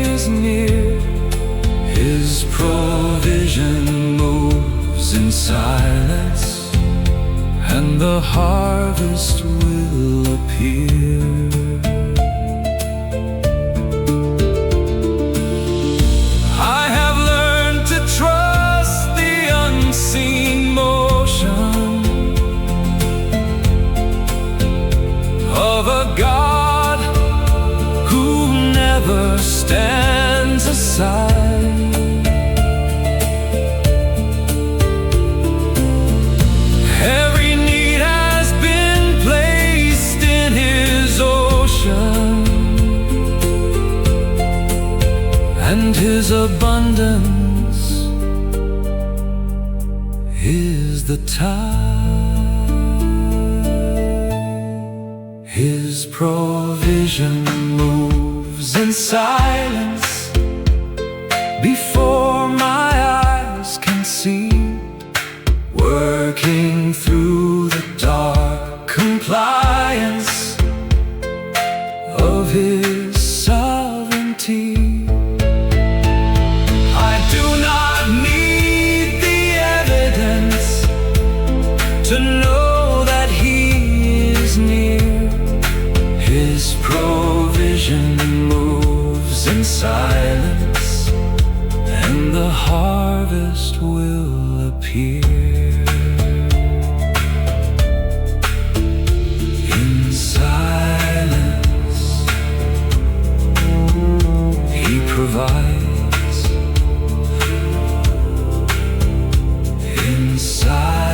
is near. His provision moves in silence, and the harvest will appear. I have learned to trust the unseen motion of a God who never stands aside. Every need has been placed in His ocean, and His abundance is the tide. His provision moves in silence before my eyes can see, working through the dark compliance of His sovereignty. I do not need the evidence to know that He is near. His provision moves in silence, and the harvest will appear. In silence He provides. In silence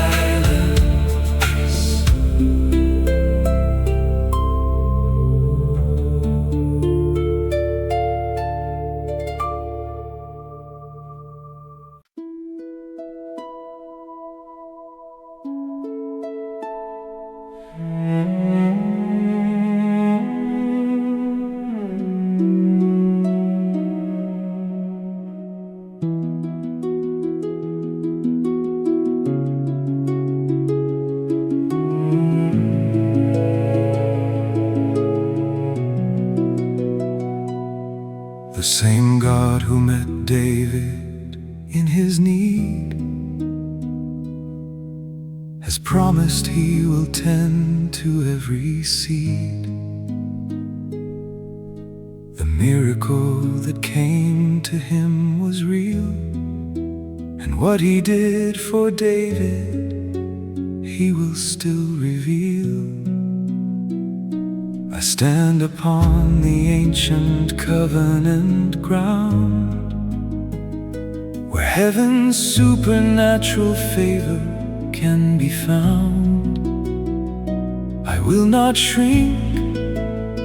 promised he will tend to every seed. The miracle that came to him was real, and what he did for David, he will still reveal. I stand upon the ancient covenant ground, where heaven's supernatural favor can be found. I will not shrink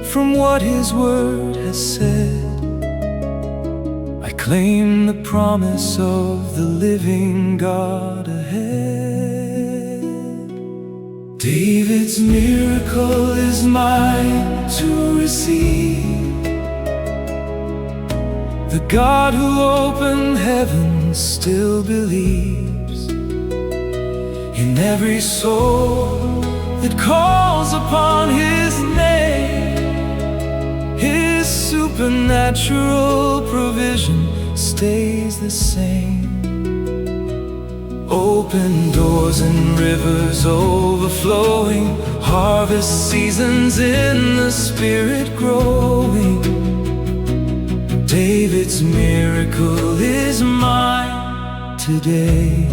from what his word has said. I claim the promise of the living God ahead. David's miracle is mine to receive. The God who opened heaven still believes in every soul that calls upon his name. His supernatural provision stays the same. Open doors and rivers overflowing, harvest seasons in the Spirit growing. David's miracle is mine today.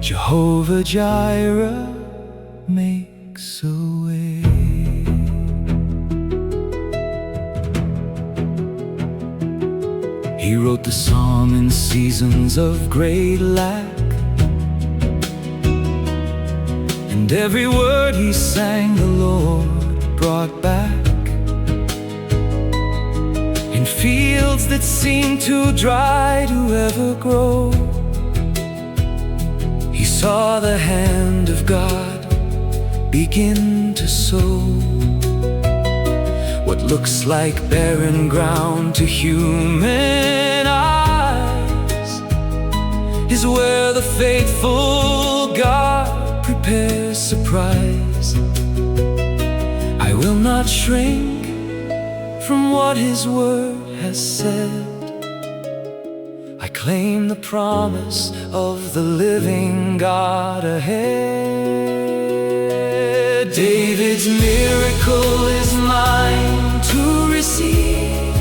Jehovah Jireh makes a way. He wrote the psalm in seasons of great lack, and every word he sang the Lord brought back. In fields that seemed too dry to ever grow, he saw the hand of God begin to sow. What looks like barren ground to human eyes is where the faithful God prepares surprise. I will not shrink from what his word has said. I claim the promise of the living God ahead. David's miracle is mine to receive.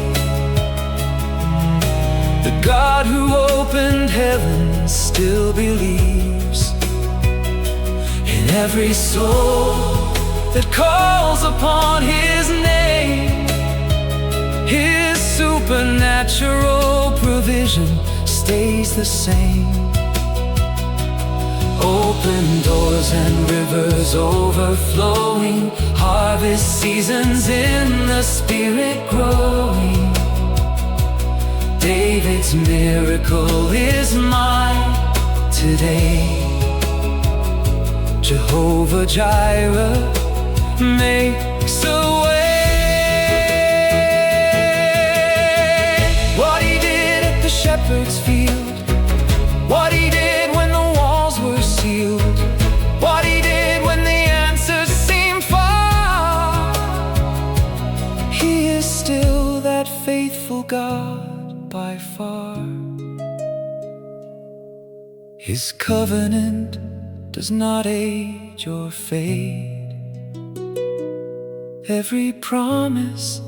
The God who opened heaven still believes in every soul that calls upon his name. His supernatural provision stays the same. Open doors and rivers overflowing, harvest seasons in the Spirit growing. David's miracle is mine today. Jehovah Jireh makes a way. What he did at the shepherd's field, what he did when the walls were sealed, what he did when the answers seemed far, he is still that faithful God by far. His covenant does not age or fade. Every promise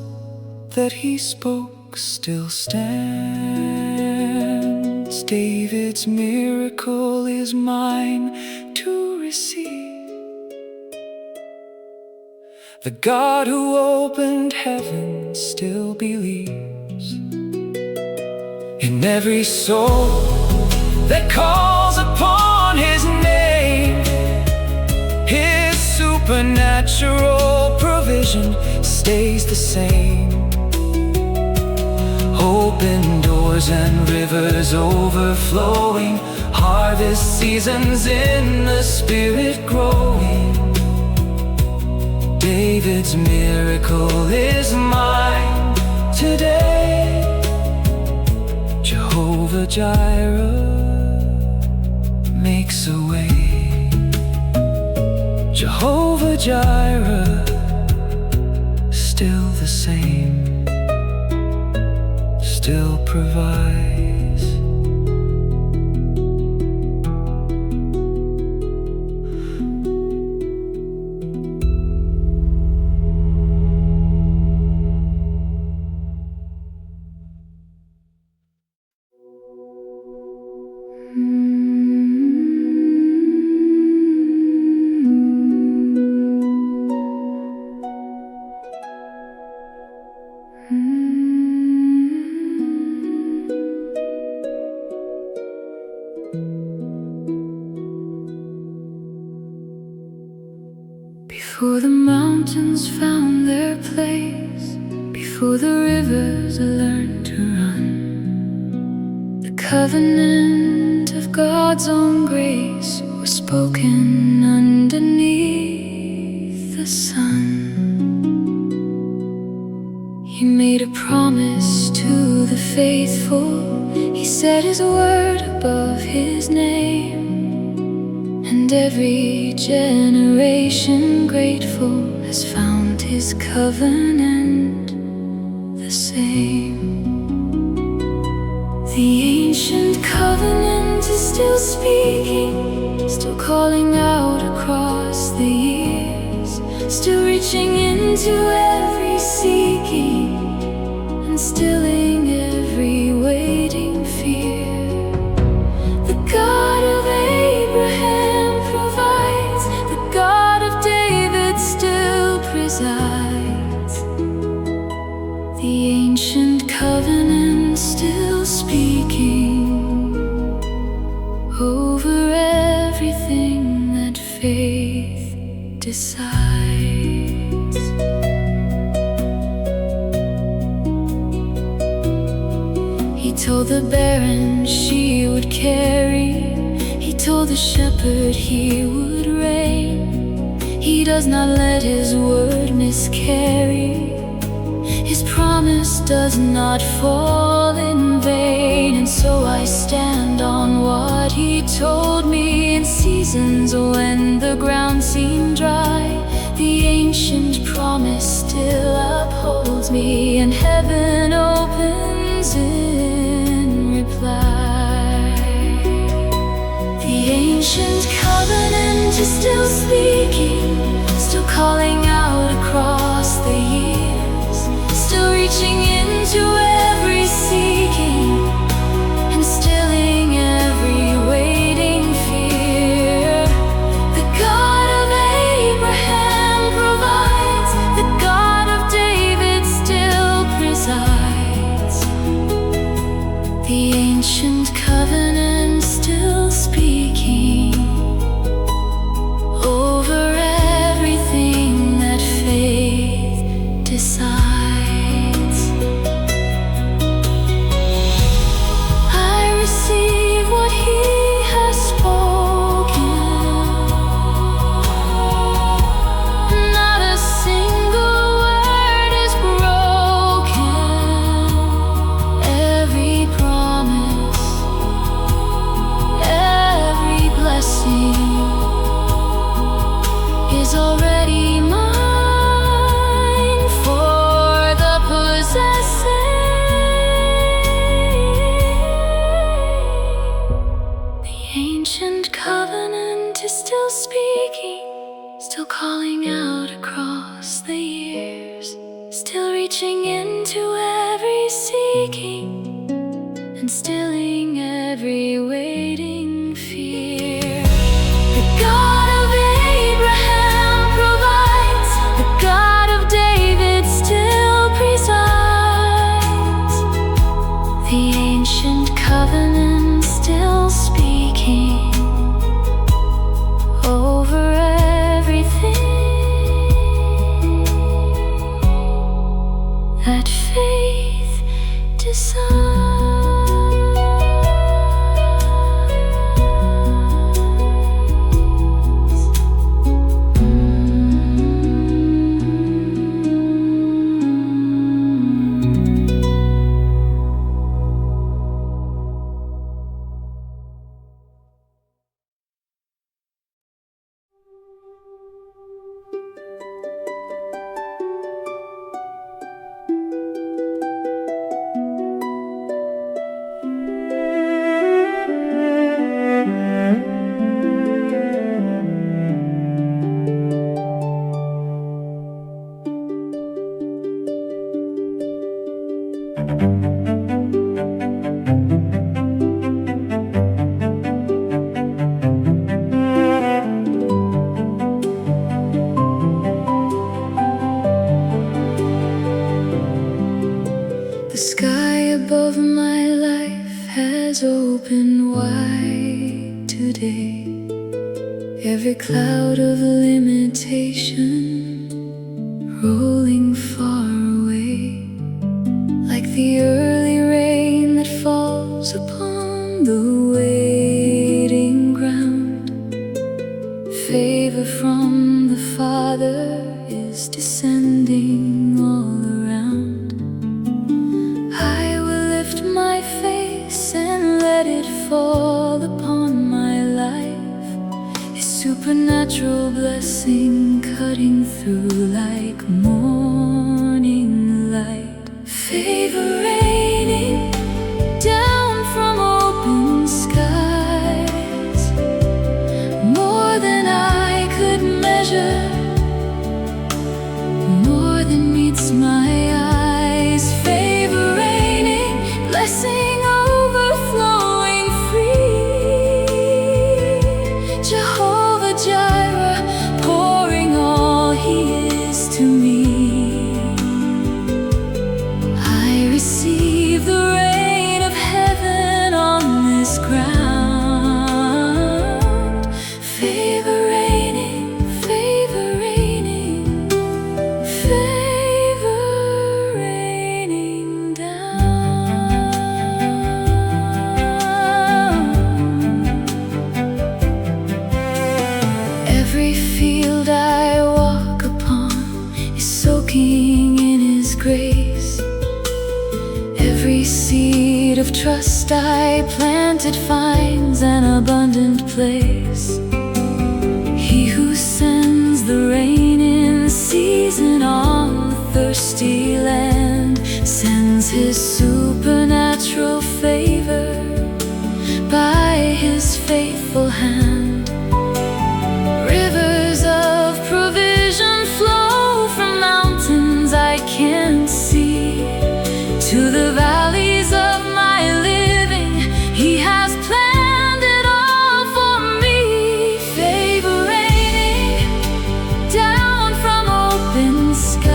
that he spoke still stands. David's miracle is mine to receive. The God who opened heaven still believes in every soul that calls upon his name. His supernatural provision stays the same. Open doors and rivers overflowing, harvest seasons in the Spirit growing. David's miracle is mine today. Jehovah Jireh makes a way. Jehovah Jireh, still the same, still provides. Before the mountains found their place, before the rivers learned to run, the covenant of God's own grace was spoken underneath the sun. He made a promise to the faithful. He set his word above his name, and every generation grateful has found his covenant the same. The ancient covenant is still speaking, still calling out across the years, still reaching into every seeking and stilling every waiting fear. The God of Abraham provides, the God of David still presides. The ancient covenant still speaking over everything that faith decides. He told the barren she would carry, he told the shepherd he would reign. He does not let his word miscarry, his promise does not fall in vain. And so I stand on what he told me in seasons when the ground seemed dry. The ancient promise still upholds me, and heaven opens in reply. The ancient covenant is still speaking, still calling out across the years, still reaching into every seeking and stilling every waiting fear. The God of Abraham provides, the God of David still presides. The ancient covenant still speaking over everything that faith decides. I receive what he has spoken, not a single word is broken. Every promise, every blessing is already mine for the possessing. The ancient covenant is still speaking, still calling out across the years, still reaching into every seeking and stilling every waiting fear. The God of Abraham provides, the God of David still presides. The ancient covenant still speaking over everything that faith decides. today. Every cloud of limitation rolling far away, like the early rain that falls upon the waiting ground. Favor from the Father is descending all around. I will lift my face and let it fall upon my life. His supernatural blessing cutting through like morning light. Favor raining down from open skies, more than I could measure, more than meets my eyes. Favor raining, blessing overflowing free. Jehovah Jireh, pouring all He is to me. I receive the rain of heaven on this ground. Favor raining, favor raining, favor raining down. Every field I walk upon is soaking in His grace. Every seed of trust I planted finds an abundant place. He who sends the rain in season on the thirsty land sends His supernatural favor by His faithful hand. Rivers of provision flow from mountains I can't see to the valleys of my living. He has planned it all for me. Favor raining down from open skies,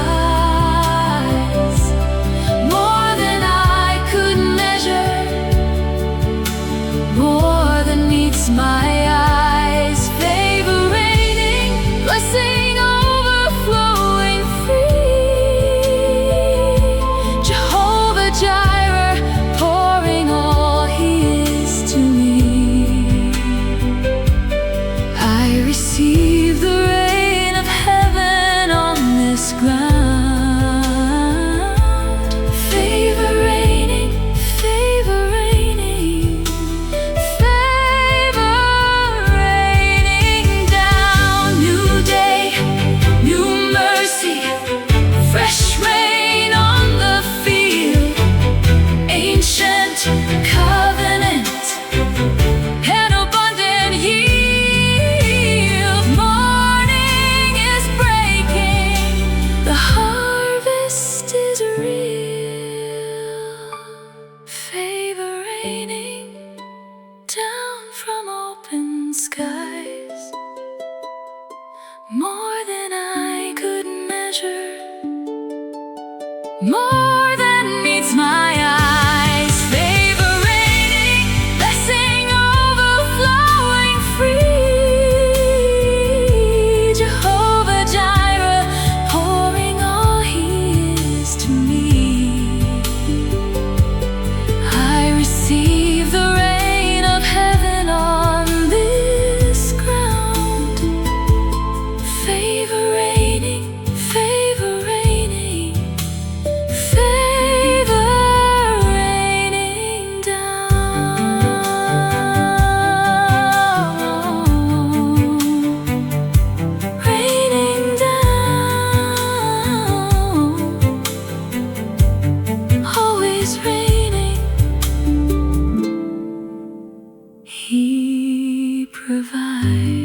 more than I could measure, more than meets my eyes. Favor raining, blessing overflowing free. Jehovah Jireh, pouring all He is to me. I receive the rain of heaven on this ground. Favor raining, favor raining, favor raining down. New day, new mercy, fresh rain on the field. Ancient covenant, an abundant yield. Morning is breaking, the harvest is real. Favor raining down from open skies, more than I could measure, more than meets my eyes. Favor raining, blessing overflowing free. Jehovah Jireh, pouring all He is to me. I receive the rain of heaven on this ground. Favor raining, favor raining, favor raining down. Raining down, always raining. He provides.